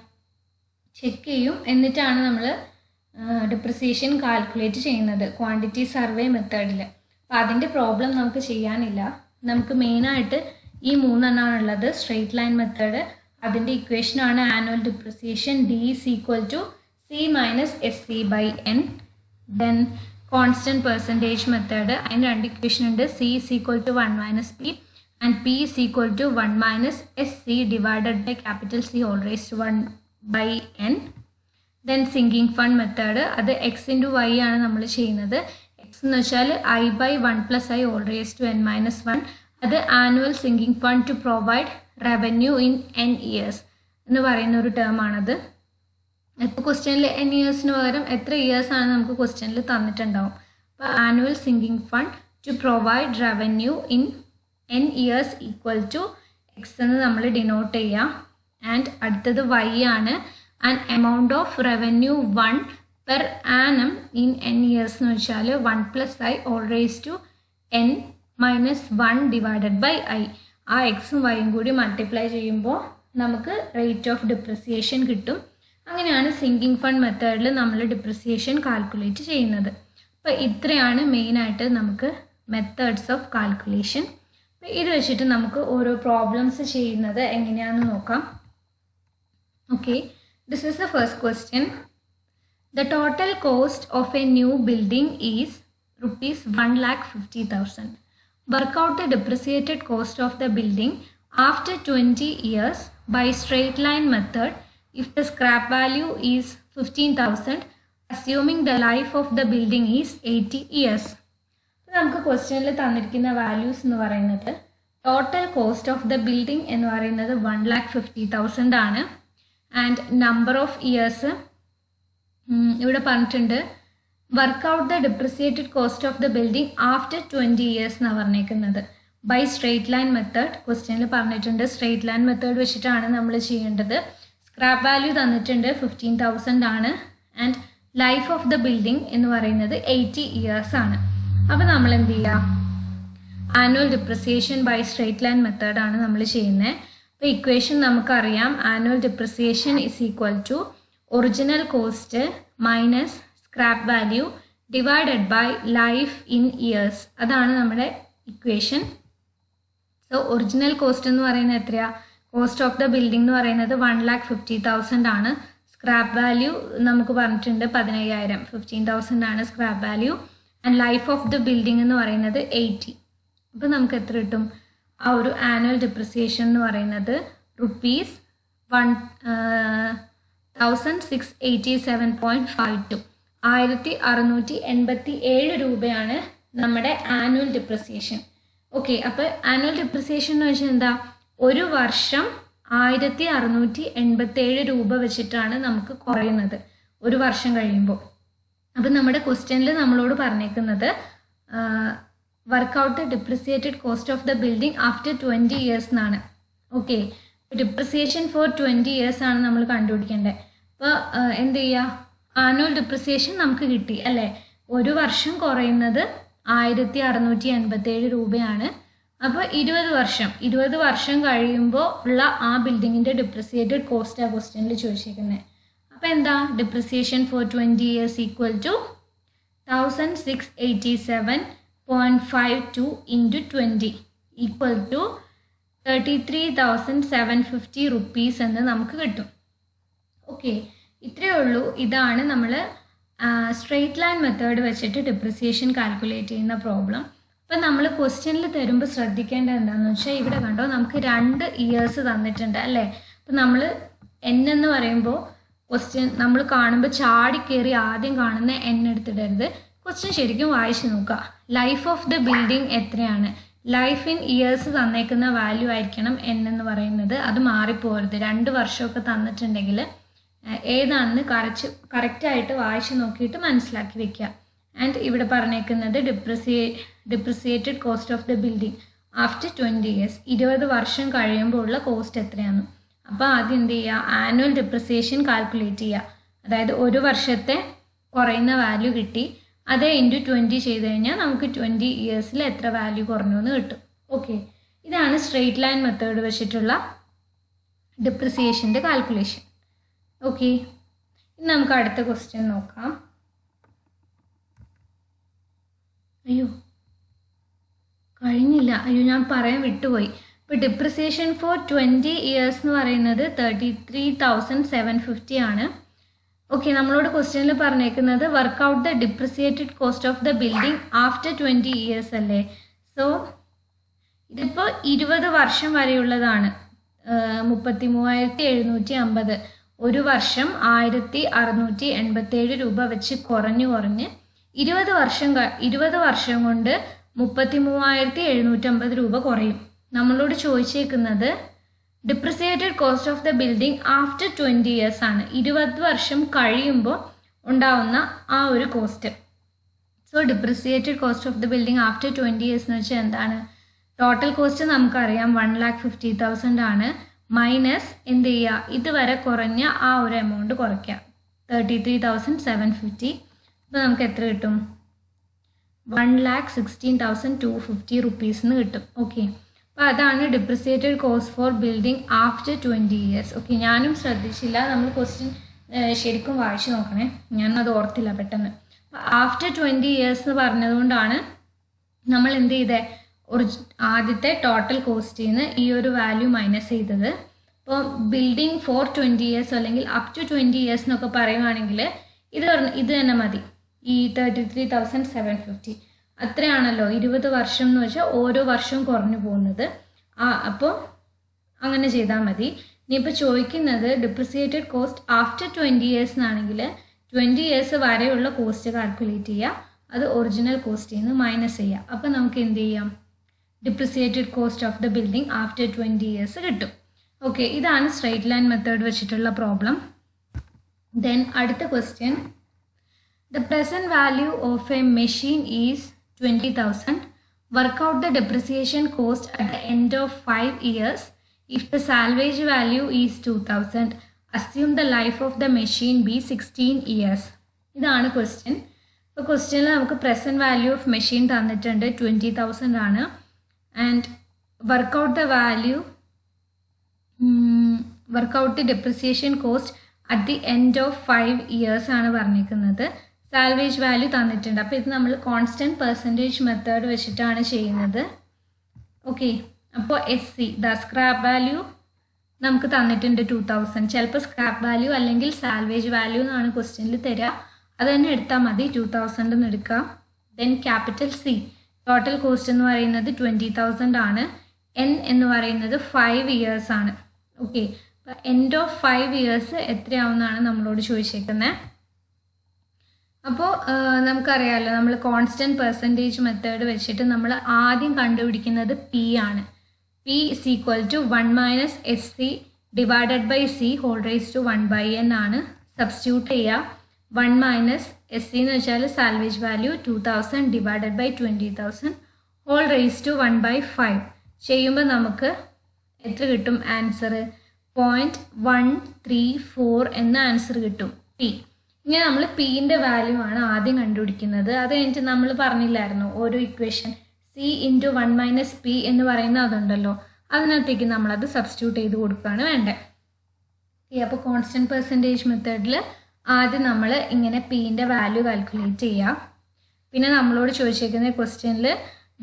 ചെക്ക് ചെയ്യും. എന്നിട്ടാണ് നമ്മൾ ഡിപ്രിസിയേഷൻ കാൽക്കുലേറ്റ് ചെയ്യുന്നത് ക്വാണ്ടിറ്റി സർവേ മെത്തേഡിൽ. അപ്പോൾ അതിൻ്റെ പ്രോബ്ലം നമുക്ക് ചെയ്യാനില്ല. നമുക്ക് മെയിനായിട്ട് ഈ മൂന്നെണ്ണമാണുള്ളത്. സ്ട്രെയിറ്റ് ലൈൻ മെത്തേഡ്, അതിൻ്റെ ഇക്വേഷനാണ് annual depreciation D is equal to C minus SC by N. Then constant percentage method, അതിന് രണ്ട് ഇക്വേഷൻ ഉണ്ട്. C is equal to 1 minus P and P is equal to 1 minus SC divided by capital C all raised to 1 by N. Then sinking fund method, അത് X into Y ആണ് നമ്മൾ ചെയ്യുന്നത്. X എന്ന് വെച്ചാൽ I by 1 plus I all raised to N minus 1. അത് annual sinking fund to provide revenue in N years എന്ന് പറയുന്ന ഒരു ടേം ആണത്. ഇപ്പോൾ ക്വസ്റ്റ്യനിൽ N ഇയേഴ്സിന് പകരം എത്ര ഇയേഴ്സ് ആണ് നമുക്ക് ക്വസ്റ്റ്യനിൽ തന്നിട്ടുണ്ടാവും. അപ്പോൾ annual sinking fund to provide revenue in N years equal to X എന്ന് നമ്മൾ ഡിനോട്ട് ചെയ്യാം. ആൻഡ് അടുത്തത് Y ആണ്. And amount of revenue 1 per annum in N years എന്ന് വെച്ചാൽ 1 plus I all raised to N minus 1 divided by I. ആ എക്സും വൈയും കൂടി മൾട്ടിപ്ലൈ ചെയ്യുമ്പോൾ നമുക്ക് റേറ്റ് ഓഫ് ഡിപ്രിസിയേഷൻ കിട്ടും. അങ്ങനെയാണ് സിങ്കിങ് ഫണ്ട് മെത്തേഡിൽ നമ്മൾ ഡിപ്രിസിയേഷൻ കാൽക്കുലേറ്റ് ചെയ്യുന്നത്. അപ്പോൾ ഇത്രയാണ് മെയിനായിട്ട് നമുക്ക് മെത്തേഡ്സ് ഓഫ് കാൽക്കുലേഷൻ. അപ്പോൾ ഇത് വെച്ചിട്ട് നമുക്ക് ഓരോ പ്രോബ്ലംസ് ചെയ്യുന്നത് എങ്ങനെയാണെന്ന് നോക്കാം. Okay, this is the first question. The total cost of A new building is rupees 1,50,000. Work out the depreciated cost of the building after 20 years by straight line method if the scrap value is 15,000 assuming the life of the building is 80 years. നമുക്ക് ക്വസ്റ്റ്യനിൽ തന്നിരിക്കുന്ന വാല്യൂസ് എന്ന് പറയുന്നത് total cost of the building എന്ന് പറയുന്നത് 1,50,000 ആണ്. ആൻഡ് നമ്പർ ഓഫ് ഇയേഴ്സ് ഇവിടെ പറഞ്ഞിട്ടുണ്ട്. Work out the depreciated cost of the building after 20 years എന്നാണ് പറഞ്ഞേക്കുന്നത്. ബൈ സ്ട്രെയിറ്റ് ലൈൻ മെത്തേഡ് ക്വസ്റ്റ്യനിൽ പറഞ്ഞിട്ടുണ്ട്. സ്ട്രെയിറ്റ് ലൈൻ മെത്തേഡ് വെച്ചിട്ടാണ് നമ്മൾ ചെയ്യേണ്ടത്. സ്ക്രാപ്പ് വാല്യൂ തന്നിട്ടുണ്ട് 15,000 ആണ്. And life of the building എന്ന് പറയുന്നത് 80 years ആണ്. അപ്പോൾ നമ്മൾ എന്ത് ചെയ്യുക, annual depreciation by straight line മെത്തേഡാണ് നമ്മൾ ചെയ്യുന്നത്. അപ്പോൾ ഇക്വേഷൻ നമുക്കറിയാം. Annual depreciation is equal to original cost minus scrap value divided by life in years. അതാണ് നമ്മുടെ ഇക്വേഷൻ. സോ ഒറിജിനൽ കോസ്റ്റ് എന്ന് പറയുന്നത് എത്രയാണ്? കോസ്റ്റ് ഓഫ് ദ ബിൽഡിംഗ് എന്ന് പറയുന്നത് 1,50,000 ആണ്. സ്ക്രാപ്പ് വാല്യൂ നമുക്ക് പറഞ്ഞിട്ടുണ്ട് 15,000. 15,000 ആണ് scrap value. And life of the building എന്ന് പറയുന്നത് 80. അപ്പോൾ നമുക്ക് എത്ര കിട്ടും? ആ ഒരു ആനുവൽ ഡിപ്രിസിയേഷൻ എന്ന് പറയുന്നത് rupees 1,687.52 1687 രൂപയാണ് നമ്മുടെ ആനുവൽ ഡിപ്രിസിയേഷൻ. ഓക്കെ, അപ്പോൾ ആനുവൽ ഡിപ്രിസിയേഷൻ എന്ന് വെച്ചാൽ എന്താ? ഒരു വർഷം 1687 രൂപ വെച്ചിട്ടാണ് നമുക്ക് കുറയുന്നത് ഒരു വർഷം കഴിയുമ്പോൾ. അപ്പം നമ്മുടെ ക്വസ്റ്റ്യനിൽ നമ്മളോട് പറഞ്ഞേക്കുന്നത് work out the depreciated cost of the building after 20 years എന്നാണ്. ഓക്കെ, ഡിപ്രിസിയേഷൻ ഫോർ 20 years ആണ് നമ്മൾ കണ്ടുപിടിക്കേണ്ടത്. അപ്പോൾ എന്ത് ചെയ്യുക, ആനുവൽ ഡിപ്രിസിയേഷൻ നമുക്ക് കിട്ടി അല്ലേ. ഒരു വർഷം കുറയുന്നത് 1687 രൂപയാണ്. അപ്പോൾ 20 വർഷം കഴിയുമ്പോൾ ഉള്ള ആ ബിൽഡിങ്ങിൻ്റെ ഡിപ്രിസിയേറ്റഡ് കോസ്റ്റ് ആ ക്വസ്റ്റ്യനിൽ ചോദിച്ചിരിക്കുന്നത്. അപ്പോൾ എന്താ? Depreciation for 20 years equal to 1,687.52 into 20 equal to 33,750 rupees എന്ന് നമുക്ക് കിട്ടും. ഓക്കെ, ഇത്രയേ ഉള്ളൂ. ഇതാണ് നമ്മൾ സ്ട്രെയിറ്റ് ലൈൻ മെത്തേഡ് വെച്ചിട്ട് ഡിപ്രിസിയേഷൻ കാൽക്കുലേറ്റ് ചെയ്യുന്ന പ്രോബ്ലം. അപ്പം നമ്മൾ ക്വസ്റ്റ്യനിൽ തരുമ്പോൾ ശ്രദ്ധിക്കേണ്ടത് എന്താണെന്ന് വെച്ചാൽ ഇവിടെ കണ്ടോ നമുക്ക് 2 years തന്നിട്ടുണ്ട് അല്ലേ. അപ്പം നമ്മൾ N എന്ന് പറയുമ്പോൾ ക്വസ്റ്റ്യൻ നമ്മൾ കാണുമ്പോൾ ചാടിക്കേറി ആദ്യം കാണുന്ന N എടുത്തിടരുത്. ക്വസ്റ്റ്യൻ ശരിക്കും വായിച്ച് നോക്കുക. ലൈഫ് ഓഫ് ദ ബിൽഡിംഗ് എത്രയാണ്? ലൈഫ് ഇൻ ഇയേഴ്സ് തന്നേക്കുന്ന വാല്യൂ ആയിരിക്കണം n എന്ന് പറയുന്നത്. അത് മാറിപ്പോകരുത്. 2 വർഷമൊക്കെ തന്നിട്ടുണ്ടെങ്കിൽ ഏതാണെന്ന് കറക്റ്റായിട്ട് വായിച്ച് നോക്കിയിട്ട് മനസ്സിലാക്കി വെക്കുക. ആൻഡ് ഇവിടെ പറഞ്ഞേക്കുന്നത് depreciated cost of the building after 20 years, 20 വർഷം കഴിയുമ്പോൾ ഉള്ള കോസ്റ്റ് എത്രയാണ്. അപ്പോൾ ആദ്യം എന്ത് ചെയ്യുക, ആനുവൽ ഡിപ്രിസിയേഷൻ കാൽക്കുലേറ്റ് ചെയ്യുക. അതായത് ഒരു വർഷത്തെ കുറയുന്ന വാല്യൂ കിട്ടി, അതേ ഇൻറ്റു 20 ചെയ്ത് കഴിഞ്ഞാൽ നമുക്ക് 20 ഇയേഴ്സിൽ എത്ര വാല്യൂ കുറഞ്ഞു എന്ന് കിട്ടും. ഓക്കെ, ഇതാണ് സ്ട്രെയിറ്റ് ലൈൻ മെത്തേഡ് വെച്ചിട്ടുള്ള ഡിപ്രിസിയേഷൻ്റെ കാൽക്കുലേഷൻ. ഓക്കെ, ഇനി നമുക്ക് അടുത്ത ക്വസ്റ്റ്യൻ നോക്കാം. അയ്യോ കഴിഞ്ഞില്ല, ഞാൻ പറയാൻ വിട്ടുപോയി. ഇപ്പോൾ ഡിപ്രിസിയേഷൻ ഫോർ 20 ഇയേഴ്സ് എന്ന് പറയുന്നത് 33,750 ആണ്. ഓക്കെ, നമ്മളോട് ക്വസ്റ്റ്യനിൽ പറഞ്ഞേക്കുന്നത് work out the depreciated cost of the building after 20 years അല്ലേ. സോ ഇതിപ്പോൾ 20 വർഷം വരെയുള്ളതാണ്. 33,750 ഒരു വർഷം 1,687 രൂപ വെച്ച് കുറഞ്ഞ് 20 വർഷം കൊണ്ട് 33,750 രൂപ കുറയും. നമ്മളോട് ചോദിച്ചേക്കുന്നത് depreciated cost of the building after 20 years ആണ്. 20 വർഷം കഴിയുമ്പോൾ ഉണ്ടാവുന്ന ആ ഒരു cost. So depreciated cost of the building after 20 years എന്ന് വെച്ചാൽ എന്താണ്? ടോട്ടൽ കോസ്റ്റ് നമുക്കറിയാം 1,50,000 ആണ്. മൈനസ് എന്ത് ചെയ്യുക, ഇതുവരെ കുറഞ്ഞ ആ ഒരു എമൗണ്ട് കുറയ്ക്കുക, 33,750. അപ്പോൾ നമുക്ക് എത്ര കിട്ടും? 1,16,250 റുപ്പീസ് എന്ന് കിട്ടും. ഓക്കെ, അപ്പോൾ അതാണ് depreciated cost for building after 20 years. Okay, ഞാനും ശ്രദ്ധിച്ചില്ല, നമ്മൾ ക്വസ്റ്റ്യൻ ശരിക്കും വായിച്ചു നോക്കണേ, ഞാനത് ഓർത്തില്ല പെട്ടെന്ന്. അപ്പോൾ ആഫ്റ്റർ 20 ഇയേഴ്സ് എന്ന് പറഞ്ഞതുകൊണ്ടാണ് നമ്മൾ എന്ത് ചെയ്തേ, ആദ്യത്തെ ടോട്ടൽ കോസ്റ്റിൽ നിന്ന് ഈ ഒരു വാല്യൂ മൈനസ് ചെയ്തത്. ഇപ്പോൾ ബിൽഡിംഗ് ഫോർ 20 ഇയേഴ്സ് അല്ലെങ്കിൽ അപ് ടു 20 ഇയേഴ്സ് എന്നൊക്കെ പറയുവാണെങ്കിൽ ഇത് തന്നെ മതി, ഈ 33,750 അത്രയാണല്ലോ. 20 വർഷം എന്ന് വെച്ചാൽ ഓരോ വർഷവും കുറഞ്ഞു പോകുന്നത്. അപ്പോൾ അങ്ങനെ ചെയ്താൽ മതി. ഇനിയിപ്പോൾ ചോദിക്കുന്നത് ഡിപ്രിസിയേറ്റഡ് കോസ്റ്റ് ആഫ്റ്റർ 20 ഇയേഴ്സ് എന്നാണെങ്കിൽ 20 ഇയേഴ്സ് വരെയുള്ള കോസ്റ്റ് കാൽക്കുലേറ്റ് ചെയ്യുക, അത് ഒറിജിനൽ കോസ്റ്റിൽ നിന്ന് മൈനസ് ചെയ്യുക. അപ്പോൾ നമുക്ക് എന്ത് ചെയ്യാം, depreciated cost of the building after 20 years കിട്ടും. ഓക്കെ, ഇതാണ് സ്ട്രെയിറ്റ് ലൈൻ മെത്തേഡ് വെച്ചിട്ടുള്ള പ്രോബ്ലം. ദെൻ അടുത്ത question, the present value of a machine is 20,000. Work out the depreciation cost at the end of 5 years if the salvage value is 2,000. Assume the life of the machine be 16 years. ഇതാണ് ക്വസ്റ്റ്യൻ. ഇപ്പോൾ ക്വസ്റ്റ്യനിൽ നമുക്ക് പ്രസൻറ്റ് വാല്യൂ ഓഫ് മെഷീൻ തന്നിട്ടുണ്ട് 20,000 ആണ്. And work out the depreciation cost at the end of 5 years ആണ് പറഞ്ഞിരിക്കുന്നത്. സാൽവേജ് വാല്യൂ തന്നിട്ടുണ്ട്. അപ്പോൾ ഇത് നമ്മൾ കോൺസ്റ്റൻറ്റ് പെർസെൻറ്റേജ് മെത്തേഡ് വെച്ചിട്ടാണ് ചെയ്യുന്നത്. ഓക്കെ, അപ്പോൾ SC ദ സ്ക്രാപ്പ് വാല്യൂ നമുക്ക് തന്നിട്ടുണ്ട് 2,000. ചിലപ്പോൾ സ്ക്രാപ്പ് വാല്യൂ അല്ലെങ്കിൽ സാൽവേജ് വാല്യൂ എന്നാണ് ക്വസ്റ്റ്യനിൽ തരിക, അത് തന്നെ എടുത്താൽ മതി, 2,000 എന്ന് എടുക്കാം. Then capital C total cost എന്ന് പറയുന്നത് 20,000 ആണ്. N എന്ന് പറയുന്നത് 5 ഇയേഴ്സ് ആണ്. ഓക്കെ, അപ്പോൾ എൻഡ് ഓഫ് 5 ഇയേഴ്സ് എത്രയാവുമെന്നാണ് നമ്മളോട് ചോദിച്ചേക്കുന്നത്. അപ്പോൾ നമുക്കറിയാമല്ലോ, നമ്മൾ കോൺസ്റ്റൻറ്റ് പെർസെൻറ്റേജ് മെത്തേഡ് വെച്ചിട്ട് നമ്മൾ ആദ്യം കണ്ടുപിടിക്കുന്നത് P ആണ്. P is equal to 1 - SC divided by C whole raised to 1/n ആണ്. സബ്സ്റ്റിറ്റ്യൂട്ട് ചെയ്യുക. 1 - SC എന്ന് വെച്ചാൽ salvage value 2,000 divided by 20,000 whole raised to 1/5 ചെയ്യുമ്പോൾ നമുക്ക് എത്ര കിട്ടും? ആൻസർ 0.134 എന്ന ആൻസർ കിട്ടും P. ഇങ്ങനെ നമ്മൾ Pൻ്റെ വാല്യൂ ആണ് ആദ്യം കണ്ടുപിടിക്കുന്നത്. അത് കഴിഞ്ഞിട്ട് നമ്മൾ പറഞ്ഞില്ലായിരുന്നു ഓരോ ഇക്വേഷൻ C × 1 - P എന്ന് പറയുന്ന അതുണ്ടല്ലോ, അതിനകത്തേക്ക് നമ്മളത് സബ്സ്റ്റിറ്റ്യൂട്ട് ചെയ്ത് കൊടുക്കുകയാണ് വേണ്ടത്. അപ്പോൾ കോൺസ്റ്റൻറ്റ് പെർസെൻറ്റേജ് മെത്തേഡിൽ ആദ്യം നമ്മൾ ഇങ്ങനെ Pൻ്റെ വാല്യൂ കാൽക്കുലേറ്റ് ചെയ്യുക. പിന്നെ നമ്മളോട് ചോദിച്ചേക്കുന്ന ക്വസ്റ്റ്യനിൽ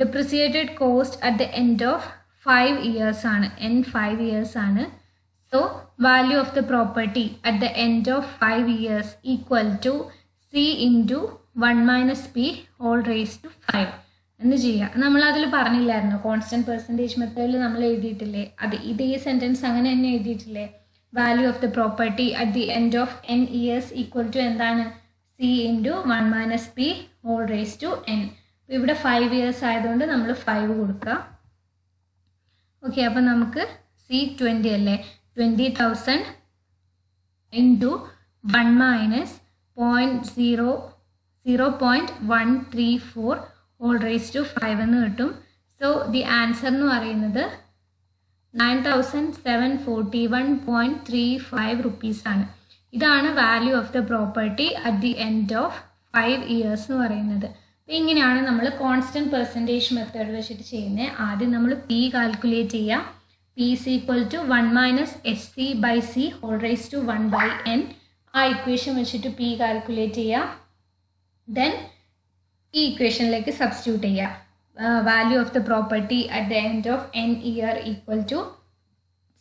depreciated cost at the end of 5 years ആണ്. N 5 ഇയേഴ്സ് ആണ്. So value of the property at the end of 5 years equal to C into 1 - P whole raised to 5 എന്ന് ചെയ്യുക. നമ്മൾ അതിൽ പറഞ്ഞില്ലായിരുന്നു കോൺസ്റ്റൻറ്റ് പെർസെൻറ്റേജ് മെത്തേഡിൽ നമ്മൾ എഴുതിയിട്ടില്ലേ, ഇത് ഈ സെൻറ്റൻസ് അങ്ങനെ തന്നെ എഴുതിയിട്ടില്ലേ. Value of the property at the end of n years equal to എന്താണ്? C into 1 - P whole raised to n. ഇവിടെ 5 ഇയേഴ്സ് ആയതുകൊണ്ട് നമ്മൾ 5 കൊടുക്കുക. ഓക്കെ, അപ്പോൾ നമുക്ക് C20 അല്ലേ, 20,000 into 1 minus 0.134 whole raise to 5 എന്ന് കിട്ടും. സോ ദി ആൻസർ എന്ന് പറയുന്നത് 9,741.35 റുപ്പീസാണ്. ഇതാണ് value of the property at the end of 5 years എന്ന് പറയുന്നത്. അപ്പോൾ ഇങ്ങനെയാണ് നമ്മൾ കോൺസ്റ്റൻറ്റ് പെർസെൻറ്റേജ് മെത്തേഡ് വെച്ചിട്ട് ചെയ്യുന്നത്. ആദ്യം നമ്മൾ പി കാൽക്കുലേറ്റ് ചെയ്യുക. P is equal to 1 minus SC/C whole raise to 1/n. ആ ഇക്വേഷൻ വെച്ചിട്ട് പി കാൽക്കുലേറ്റ് ചെയ്യുക. ദെൻ ഈ ഇക്വേഷനിലേക്ക് സബ്സ്റ്റിറ്റ്യൂട്ട് ചെയ്യുക. Value of the property at the end of n year equal to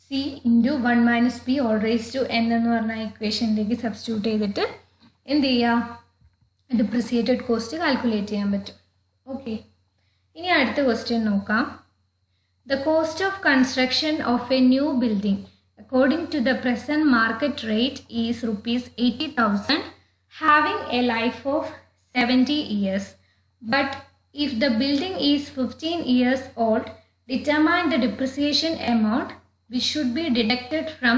C into 1 minus P whole raise to n എന്ന് പറഞ്ഞ ഇക്വേഷനിലേക്ക് സബ്സ്റ്റിറ്റ്യൂട്ട് ചെയ്തിട്ട് എന്ത് ചെയ്യുക, ഡിപ്രിസിയേറ്റഡ് കോസ്റ്റ് കാൽക്കുലേറ്റ് ചെയ്യാൻ പറ്റും. ഓക്കെ, ഇനി അടുത്ത ക്വസ്റ്റ്യൻ നോക്കാം. The cost of construction of a new building according to the present market rate is rupees 80,000 having a life of 70 years. But if the building is 15 years old, determine the depreciation amount which should be deducted from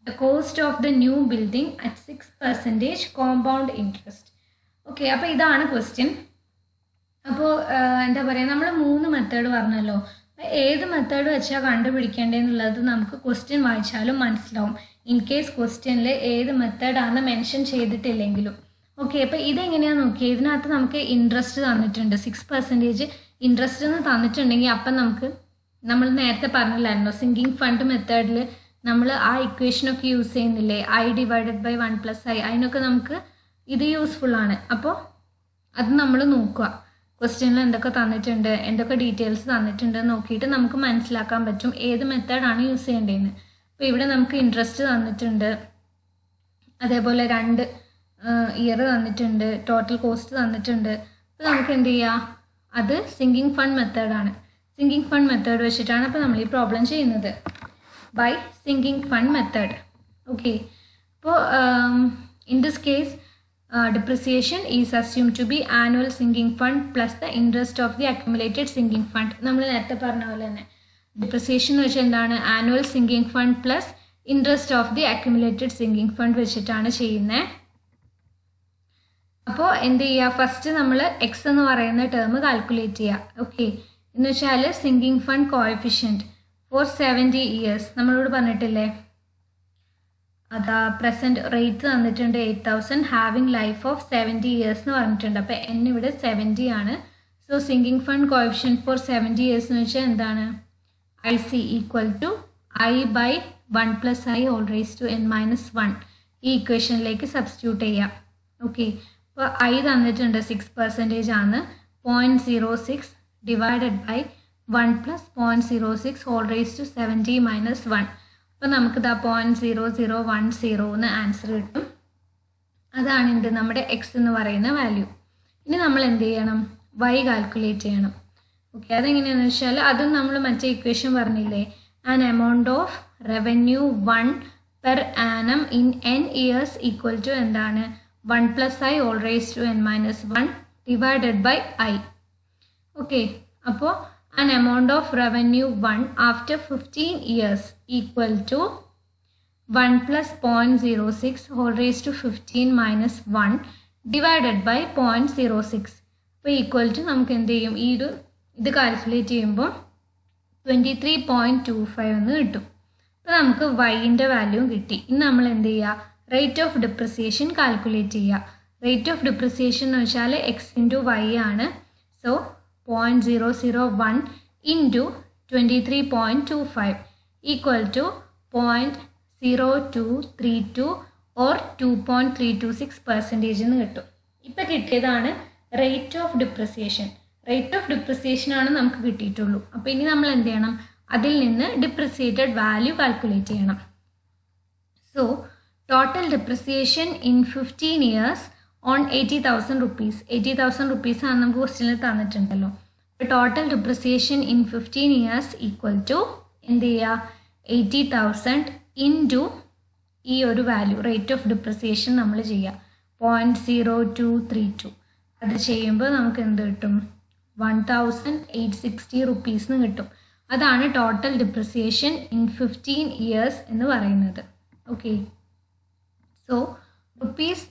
the cost of the new building at 6% compound interest. Okay, അപ്പോൾ ഇതാണ് ക്വസ്റ്റ്യൻ. അപ്പോൾ എന്താ പറയുക, നമ്മൾ 3 മെത്തേഡ് പറഞ്ഞല്ലോ. ഏത് മെത്തേഡ് വെച്ചാൽ കണ്ടുപിടിക്കേണ്ടതെന്നുള്ളത് നമുക്ക് ക്വസ്റ്റ്യൻ വായിച്ചാലും മനസ്സിലാവും, ഇൻ കേസ് ക്വസ്റ്റ്യനിൽ ഏത് മെത്തേഡാണെന്ന് മെൻഷൻ ചെയ്തിട്ടില്ലെങ്കിലും. ഓക്കെ, അപ്പോൾ ഇതെങ്ങനെയാണെന്ന് നോക്കിയാൽ ഇതിനകത്ത് നമുക്ക് ഇൻട്രസ്റ്റ് തന്നിട്ടുണ്ട്, 6% ഇൻട്രസ്റ്റ് എന്ന് തന്നിട്ടുണ്ടെങ്കിൽ അപ്പം നമ്മൾ നേരത്തെ പറഞ്ഞില്ലായിരുന്നോ സിങ്കിങ് ഫണ്ട് മെത്തേഡിൽ നമ്മൾ ആ ഇക്വേഷനൊക്കെ യൂസ് ചെയ്യുന്നില്ലേ, I/1+I, അതിനൊക്കെ നമുക്ക് ഇത് യൂസ്ഫുള്ളാണ്. അപ്പോൾ അത് നമ്മൾ നോക്കുക, ക്വസ്റ്റ്യനിൽ എന്തൊക്കെ തന്നിട്ടുണ്ട്, എന്തൊക്കെ ഡീറ്റെയിൽസ് തന്നിട്ടുണ്ട് നോക്കിയിട്ട് നമുക്ക് മനസ്സിലാക്കാൻ പറ്റും ഏത് മെത്തേഡാണ് യൂസ് ചെയ്യേണ്ടതെന്ന്. അപ്പോൾ ഇവിടെ നമുക്ക് ഇൻട്രസ്റ്റ് തന്നിട്ടുണ്ട്, അതേപോലെ 2 ഇയർ തന്നിട്ടുണ്ട്, ടോട്ടൽ കോസ്റ്റ് തന്നിട്ടുണ്ട്. അപ്പോൾ നമുക്ക് എന്ത് ചെയ്യാം, അത് സിങ്കിങ് ഫണ്ട് മെത്തേഡാണ്. സിങ്കിങ് ഫണ്ട് മെത്തേഡ് വെച്ചിട്ടാണ് അപ്പോൾ നമ്മൾ ഈ പ്രോബ്ലം ചെയ്യുന്നത്, by sinking fund method. Okay, അപ്പോൾ in this case depreciation is assumed to be annual sinking fund plus the interest of the accumulated sinking fund. നമ്മൾ നേരത്തെ പറഞ്ഞ പോലെ തന്നെ ഡിപ്രിസിയേഷൻ വെച്ച് എന്താണ്, annual sinking fund plus interest of the accumulated sinking fund വെച്ചിട്ടാണ് ചെയ്യുന്നത്. അപ്പോൾ എന്ത് ചെയ്യുക, ഫസ്റ്റ് നമ്മൾ എക്സ് എന്ന് പറയുന്ന ടേം കാൽക്കുലേറ്റ് ചെയ്യുക. ഓക്കെ, എന്ന് വെച്ചാൽ sinking fund coefficient for 70 years നമ്മളോട് പറഞ്ഞിട്ടില്ലേ, അതാ പ്രസൻറ്റ് റേറ്റ് തന്നിട്ടുണ്ട് 8,000 ഹാവിങ് ലൈഫ് ഓഫ് 70 ഇയേഴ്സ് എന്ന് പറഞ്ഞിട്ടുണ്ട്. അപ്പോൾ n ഇവിടെ 70 ആണ്. So sinking fund coefficient for 70 years എന്ന് വെച്ചാൽ എന്താണ്, IC equal to I/1+I whole raise to n-1. ഈ ഇക്വേഷനിലേക്ക് സബ്സ്റ്റിറ്റ്യൂട്ട് ചെയ്യാം. ഓക്കെ, അപ്പോൾ I തന്നിട്ടുണ്ട് 6% ആണ്, 0.06 divided by 1 + 0.06 whole raise to 70 - 1. അപ്പോൾ നമുക്കിതാ 0.0010 എന്ന് ആൻസർ കിട്ടും. അതാണ് എന്ത് നമ്മുടെ എക്സ് എന്ന് പറയുന്ന വാല്യൂ. ഇനി നമ്മൾ എന്ത് ചെയ്യണം, വൈ കാൽക്കുലേറ്റ് ചെയ്യണം. ഓക്കെ, അതെങ്ങനെയാണെന്ന് വെച്ചാൽ അതും നമ്മൾ മറ്റേ ഇക്വേഷൻ പറഞ്ഞില്ലേ, an amount of revenue 1 per annum in n years equal to എന്താണ് 1+I whole raise to n-1 divided by I. Okay, അപ്പോൾ an amount of revenue 1 after 15 years equal to 1 plus 0.06 whole raised to 15 minus 1 divided by 0.06. അപ്പോൾ ഈക്വൽ ടു നമുക്ക് എന്ത് ചെയ്യും, ഇത് കാൽക്കുലേറ്റ് ചെയ്യുമ്പോൾ 23.25 എന്ന് കിട്ടും. അപ്പോൾ നമുക്ക് വൈൻ്റെ വാല്യൂ കിട്ടി. ഇനി നമ്മൾ എന്ത് ചെയ്യുക, റേറ്റ് ഓഫ് ഡിപ്രിസിയേഷൻ കാൽക്കുലേറ്റ് ചെയ്യുക. റേറ്റ് ഓഫ് ഡിപ്രിസിയേഷൻ എന്ന് വെച്ചാൽ എക്സ് ഇൻറ്റു വൈ ആണ്. So 0.001 into 23.25 equal to 0.0232 or 2.326% എന്ന് കിട്ടും. ഇപ്പം കിട്ടിയതാണ് rate of depreciation. Rate of depreciation ആണ് നമുക്ക് കിട്ടിയിട്ടുള്ളൂ. അപ്പോൾ ഇനി നമ്മൾ എന്ത് ചെയ്യണം, അതിൽ നിന്ന് ഡിപ്രിസിയേറ്റഡ് വാല്യൂ കാൽക്കുലേറ്റ് ചെയ്യണം. So total depreciation in 15 years on 80,000 rupees. 80,000 rupees ആണ് നമുക്ക് ക്വസ്റ്റ്യനിൽ തന്നിട്ടുണ്ടല്ലോ. Total depreciation in 15 years equal to എന്ത് ചെയ്യുക, 80,000 ഇൻറ്റു ഈ ഒരു വാല്യൂ റേറ്റ് ഓഫ് ഡിപ്രിസിയേഷൻ നമ്മൾ ചെയ്യുക 0.0232. അത് ചെയ്യുമ്പോൾ നമുക്ക് എന്ത് കിട്ടും, 1,860 റുപ്പീസ് എന്ന് കിട്ടും. അതാണ് ടോട്ടൽ ഡിപ്രിസിയേഷൻ ഇൻ 15 ഇയേഴ്സ് എന്ന് പറയുന്നത്. Okay, so rupees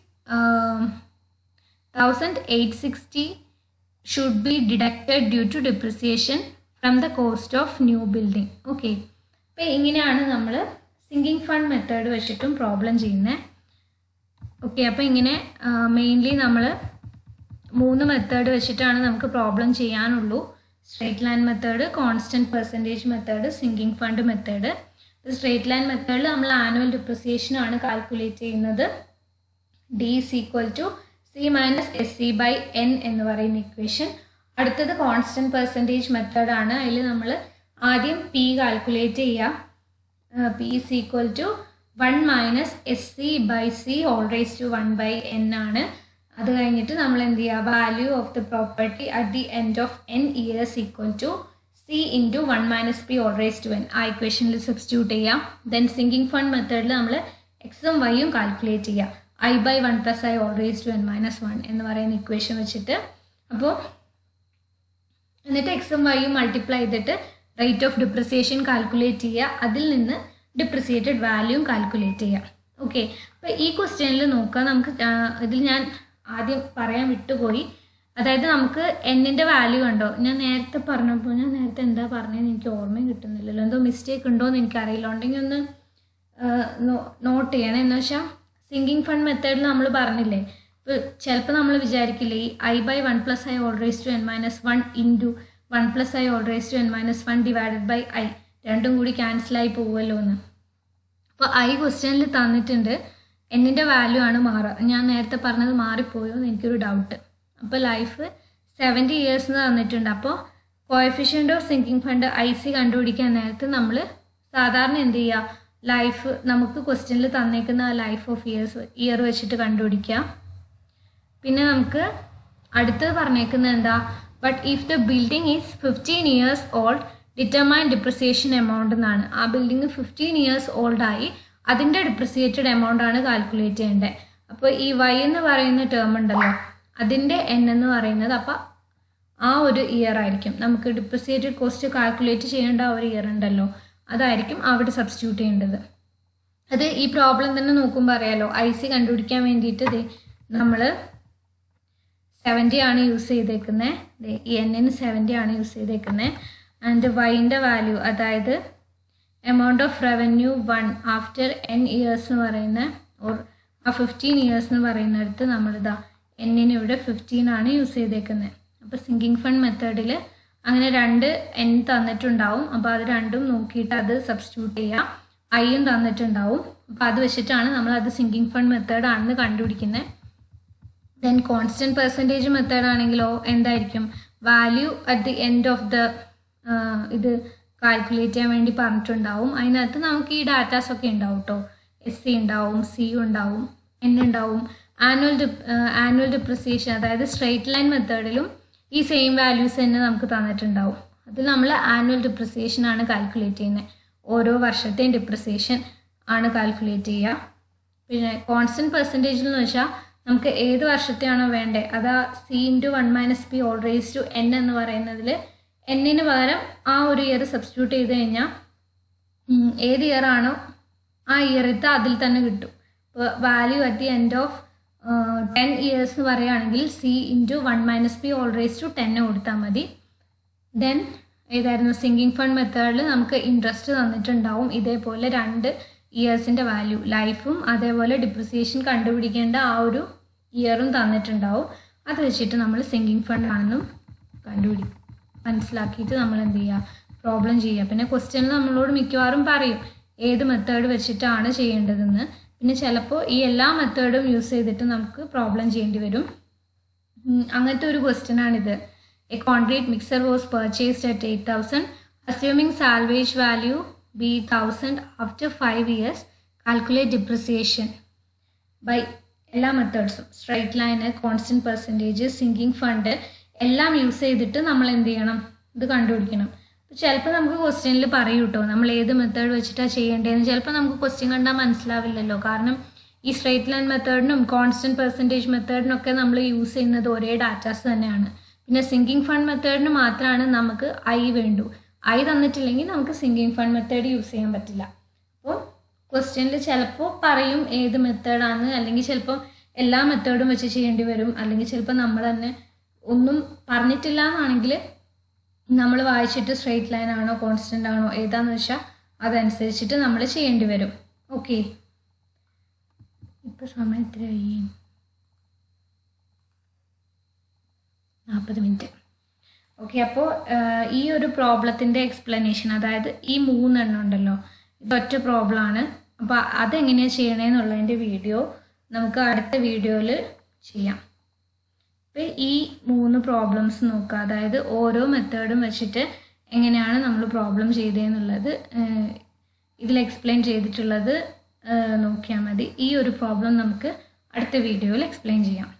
1860 should be deducted due to depreciation from the cost of new building. Okay, അപ്പോൾ ഇങ്ങനെയാണ് നമ്മൾ സിങ്കിങ് ഫണ്ട് മെത്തേഡ് വെച്ചിട്ടും പ്രോബ്ലം ചെയ്യുന്നത്. ഓക്കെ, അപ്പോൾ ഇങ്ങനെ മെയിൻലി നമ്മൾ 3 മെത്തേഡ് വെച്ചിട്ടാണ് നമുക്ക് പ്രോബ്ലം ചെയ്യാനുള്ളൂ. Straight line method, constant percentage method, sinking fund method. Straight line മെത്തേഡിൽ നമ്മൾ ആനുവൽ ഡിപ്രിസിയേഷൻ ആണ് കാൽക്കുലേറ്റ് ചെയ്യുന്നത്. D is equal to C minus S C by N എന്ന് പറയുന്ന ഇക്വേഷൻ. അടുത്തത് കോൺസ്റ്റൻറ്റ് പെർസെൻറ്റേജ് മെത്തേഡാണ്. അതിൽ നമ്മൾ ആദ്യം പി കാൽക്കുലേറ്റ് ചെയ്യുക. P is equal to 1 minus S C by C whole raise to 1 by N ആണ്. അത് കഴിഞ്ഞിട്ട് നമ്മൾ എന്ത് ചെയ്യുക, value of the property at the end of n years equal to C into 1 minus P whole raise to n ആ ഇക്വേഷനിൽ സബ്സ്റ്റിറ്റ്യൂട്ട് ചെയ്യാം. ദെൻ സിങ്കിങ് ഫണ്ട് മെത്തേഡിൽ നമ്മൾ എക്സും വൈയും കാൽക്കുലേറ്റ് ചെയ്യുക. I by 1 plus I whole raise to n minus 1 എന്ന് പറയുന്ന ഇക്വേഷൻ വെച്ചിട്ട്. അപ്പോൾ എന്നിട്ട് എക്സും വൈയും മൾട്ടിപ്ലൈ ചെയ്തിട്ട് റേറ്റ് ഓഫ് ഡിപ്രിസിയേഷൻ കാൽക്കുലേറ്റ് ചെയ്യുക. അതിൽ നിന്ന് ഡിപ്രിസിയേറ്റഡ് വാല്യൂം കാൽക്കുലേറ്റ് ചെയ്യാം. ഓക്കെ, അപ്പോൾ ഈ ക്വസ്റ്റ്യനിൽ നോക്കുക, നമുക്ക് ഇതിൽ ഞാൻ ആദ്യം പറയാൻ വിട്ടുപോയി. അതായത് നമുക്ക് എന്നിൻ്റെ വാല്യൂ കണ്ടോ, ഞാൻ നേരത്തെ പറഞ്ഞപ്പോൾ ഞാൻ നേരത്തെ എന്താ പറഞ്ഞതെന്ന് എനിക്ക് ഓർമ്മയും കിട്ടുന്നില്ലല്ലോ, എന്തോ മിസ്റ്റേക്ക് ഉണ്ടോ എന്ന് എനിക്കറിയില്ല. ഉണ്ടെങ്കിൽ ഒന്ന് നോട്ട് ചെയ്യണം. എന്ന് വെച്ചാൽ സിങ്കിങ് ഫണ്ട് മെത്തേഡിൽ നമ്മൾ പറഞ്ഞില്ലേ, ഇപ്പോൾ ചിലപ്പോൾ നമ്മൾ വിചാരിക്കില്ലേ ഈ I by 1 plus I whole raise to n minus 1 into 1 plus I whole raise to n minus 1 divided by I രണ്ടും കൂടി ക്യാൻസലായി പോകുമല്ലോ എന്ന്. അപ്പോൾ ഐ ക്വസ്റ്റ്യനിൽ തന്നിട്ടുണ്ട്, എന്നിൻ്റെ വാല്യൂ ആണ് മാറുക. ഞാൻ നേരത്തെ പറഞ്ഞത് മാറിപ്പോയോ എന്ന് എനിക്കൊരു ഡൗട്ട്. അപ്പോൾ ലൈഫ് 70 ഇയേഴ്സ് എന്ന് തന്നിട്ടുണ്ട്. അപ്പോൾ coefficient of sinking fund IC കണ്ടുപിടിക്കാൻ നേരത്ത് നമ്മൾ സാധാരണ എന്ത് ചെയ്യുക, ലൈഫ് നമുക്ക് ക്വസ്റ്റ്യനിൽ തന്നേക്കുന്ന ലൈഫ് ഓഫ് ഇയർ വെച്ചിട്ട് കണ്ടുപിടിക്കുക. പിന്നെ നമുക്ക് അടുത്തത് പറഞ്ഞേക്കുന്നത് എന്താ, but if the building is 15 years old determine depreciation amount എന്നാണ്. ആ ബിൽഡിംഗ് 15 ഇയേഴ്സ് ഓൾഡായി അതിൻ്റെ ഡിപ്രിസിയേറ്റഡ് എമൗണ്ട് ആണ് കാൽക്കുലേറ്റ് ചെയ്യേണ്ടത്. അപ്പോൾ ഈ y എന്ന് പറയുന്ന ടേം ഉണ്ടല്ലോ, അതിൻ്റെ n എന്ന് പറയുന്നത് അപ്പോൾ ആ ഒരു ഇയർ ആയിരിക്കും. നമുക്ക് ഡിപ്രിസിയേറ്റഡ് കോസ്റ്റ് കാൽക്കുലേറ്റ് ചെയ്യേണ്ട ആ ഒരു ഇയർ ഉണ്ടല്ലോ, അതായിരിക്കും അവിടെ സബ്സ്റ്റിറ്റ്യൂട്ട് ചെയ്യേണ്ടത്. അത് ഈ പ്രോബ്ലം തന്നെ നോക്കുമ്പോൾ അറിയാലോ, IC കണ്ടുപിടിക്കാൻ വേണ്ടിയിട്ട് നമ്മൾ 70 ആണ് യൂസ് ചെയ്തേക്കുന്നത്. ഈ n-ന് 70 ആണ് യൂസ് ചെയ്തേക്കുന്നത്. ആൻഡ് y-ൻ്റെ വാല്യൂ, അതായത് amount of revenue 1 after n years എന്ന് പറയുന്ന ഓർ ആ 15 ഇയേഴ്സ് എന്ന് പറയുന്നിടത്ത് നമ്മളിതാ n-ന് ഇവിടെ 15 ആണ് യൂസ് ചെയ്തേക്കുന്നത്. അപ്പോൾ സിങ്കിങ് ഫണ്ട് മെത്തേഡിൽ അങ്ങനെ 2 n തന്നിട്ടുണ്ടാവും. അപ്പോൾ അത് രണ്ടും നോക്കിയിട്ട് അത് സബ്സ്റ്റിറ്റ്യൂട്ട് ചെയ്യുക. ഐയും തന്നിട്ടുണ്ടാവും. അപ്പോൾ അത് വെച്ചിട്ടാണ് നമ്മളത് സിങ്കിങ് ഫണ്ട് മെത്തേഡ് ആണെന്ന് കണ്ടുപിടിക്കുന്നത്. ദെൻ കോൺസ്റ്റൻറ്റ് പെർസെൻറ്റേജ് മെത്തേഡ് ആണെങ്കിലോ എന്തായിരിക്കും, value at the end of the ഇത് കാൽക്കുലേറ്റ് ചെയ്യാൻ വേണ്ടി പറഞ്ഞിട്ടുണ്ടാവും. അതിനകത്ത് നമുക്ക് ഈ ഡാറ്റാസൊക്കെ ഉണ്ടാവും കേട്ടോ. SC ഉണ്ടാവും, C ഉണ്ടാവും, N ഉണ്ടാവും. ആനുവൽ ഡിപ്രിസിയേഷൻ, അതായത് സ്ട്രെയിറ്റ് ലൈൻ മെത്തേഡിലും ഈ സെയിം വാല്യൂസ് തന്നെ നമുക്ക് തന്നിട്ടുണ്ടാവും. അതിൽ നമ്മൾ ആനുവൽ ഡിപ്രിസിയേഷൻ ആണ് കാൽക്കുലേറ്റ് ചെയ്യുന്നത്. ഓരോ വർഷത്തെയും ഡിപ്രിസിയേഷൻ ആണ് കാൽക്കുലേറ്റ് ചെയ്യുക. പിന്നെ കോൺസ്റ്റൻറ്റ് പെർസെൻറ്റേജിൽ എന്ന് വെച്ചാൽ നമുക്ക് ഏത് വർഷത്തെയാണോ വേണ്ടത്, അതാ C into 1 minus P whole raise to n എന്ന് പറയുന്നതിൽ n-ന് പകരം ആ ഒരു ഇയർ സബ്സ്റ്റിറ്റ്യൂട്ട് ചെയ്ത് കഴിഞ്ഞാൽ ഏത് ഇയർ ആണോ ആ ഇയറിത്തെ അതിൽ തന്നെ കിട്ടും. ഇപ്പോൾ value at the end of 10 years എന്ന് പറയുകയാണെങ്കിൽ C into 1 minus P whole raise to 10 കൊടുത്താൽ മതി. ദെൻ ഏതായിരുന്നു, സിങ്കിങ് ഫണ്ട് മെത്തേഡിൽ നമുക്ക് ഇൻട്രസ്റ്റ് തന്നിട്ടുണ്ടാവും. ഇതേപോലെ 2 ഇയേഴ്സിൻ്റെ വാല്യൂ, ലൈഫും അതേപോലെ ഡിപ്രിസിയേഷൻ കണ്ടുപിടിക്കേണ്ട ആ ഒരു ഇയറും തന്നിട്ടുണ്ടാവും. അത് വെച്ചിട്ട് നമ്മൾ സിങ്കിങ് ഫണ്ട് ആണെന്നും മനസ്സിലാക്കിയിട്ട് നമ്മൾ എന്ത് ചെയ്യുക, പ്രോബ്ലം ചെയ്യുക. പിന്നെ ക്വസ്റ്റ്യനിൽ നമ്മളോട് മിക്കവാറും പറയും ഏത് മെത്തേഡ് വെച്ചിട്ടാണ് ചെയ്യേണ്ടതെന്ന്. പിന്നെ ചിലപ്പോൾ ഈ എല്ലാ മെത്തേഡും യൂസ് ചെയ്തിട്ട് നമുക്ക് പ്രോബ്ലം ചെയ്യേണ്ടി വരും. അങ്ങനത്തെ ഒരു ക്വസ്റ്റ്യൻ ആണിത്. A concrete mixer was purchased at 8,000 assuming salvage value be 1,000 after 5 years. Calculate depreciation by എല്ലാ മെത്തേഡ്സും, straight line, constant percentage, sinking fund എല്ലാം യൂസ് ചെയ്തിട്ട് നമ്മൾ എന്ത് ചെയ്യണം, ഇത് കണ്ടുപിടിക്കണം. അപ്പോൾ ചിലപ്പോൾ നമുക്ക് ക്വസ്റ്റ്യനിൽ പറയൂ കേട്ടോ നമ്മൾ ഏത് മെത്തേഡ് വെച്ചിട്ടാണ് ചെയ്യേണ്ടതെന്ന്. ചിലപ്പോൾ നമുക്ക് ക്വസ്റ്റ്യൻ കണ്ടാൽ മനസ്സിലാവില്ലല്ലോ. കാരണം ഈ സ്ട്രൈറ്റ് ലൈൻ മെത്തേഡിനും കോൺസ്റ്റൻറ്റ് പെർസെൻറ്റേജ് മെത്തേഡിനൊക്കെ നമ്മൾ യൂസ് ചെയ്യുന്നത് ഒരേ ഡാറ്റാസ് തന്നെയാണ്. പിന്നെ സിങ്കിങ് ഫണ്ട് മെത്തേഡിന് മാത്രമാണ് നമുക്ക് ഐ വേണ്ടു. I തന്നിട്ടില്ലെങ്കിൽ നമുക്ക് സിങ്കിങ് ഫണ്ട് മെത്തേഡ് യൂസ് ചെയ്യാൻ പറ്റില്ല. അപ്പോൾ ക്വസ്റ്റ്യനിൽ ചിലപ്പോൾ പറയും ഏത് മെത്തേഡാണ്, അല്ലെങ്കിൽ ചിലപ്പോൾ എല്ലാ മെത്തേഡും വെച്ച് ചെയ്യേണ്ടി വരും, അല്ലെങ്കിൽ ചിലപ്പോൾ നമ്മൾ തന്നെ ഒന്നും പറഞ്ഞിട്ടില്ല എന്നാണെങ്കിൽ നമ്മൾ വായിച്ചിട്ട് സ്ട്രെയിറ്റ് ലൈൻ ആണോ കോൺസ്റ്റൻ്റ് ആണോ ഏതാണെന്ന് വെച്ചാൽ അതനുസരിച്ചിട്ട് നമ്മൾ ചെയ്യേണ്ടി വരും. ഓക്കെ, ഇപ്പോൾ സമയം എത്രയായി? 40 മിനിറ്റ്. ഓക്കെ, അപ്പോൾ ഈ ഒരു പ്രോബ്ലത്തിൻ്റെ എക്സ്പ്ലനേഷൻ, അതായത് ഈ 3 എണ്ണം ഉണ്ടല്ലോ, ഇതൊറ്റ പ്രോബ്ലമാണ്. അപ്പോൾ അതെങ്ങനെയാണ് ചെയ്യണേന്നുള്ളതിൻ്റെ വീഡിയോ നമുക്ക് അടുത്ത വീഡിയോയിൽ ചെയ്യാം. അപ്പോൾ ഈ 3 പ്രോബ്ലംസ് നോക്കുക, അതായത് ഓരോ മെത്തേഡും വെച്ചിട്ട് എങ്ങനെയാണ് നമ്മൾ പ്രോബ്ലം ചെയ്തതെന്നുള്ളത് ഇതിൽ എക്സ്പ്ലെയിൻ ചെയ്തിട്ടുള്ളത് നോക്കിയാൽ മതി. ഈ ഒരു പ്രോബ്ലം നമുക്ക് അടുത്ത വീഡിയോയിൽ എക്സ്പ്ലെയിൻ ചെയ്യാം.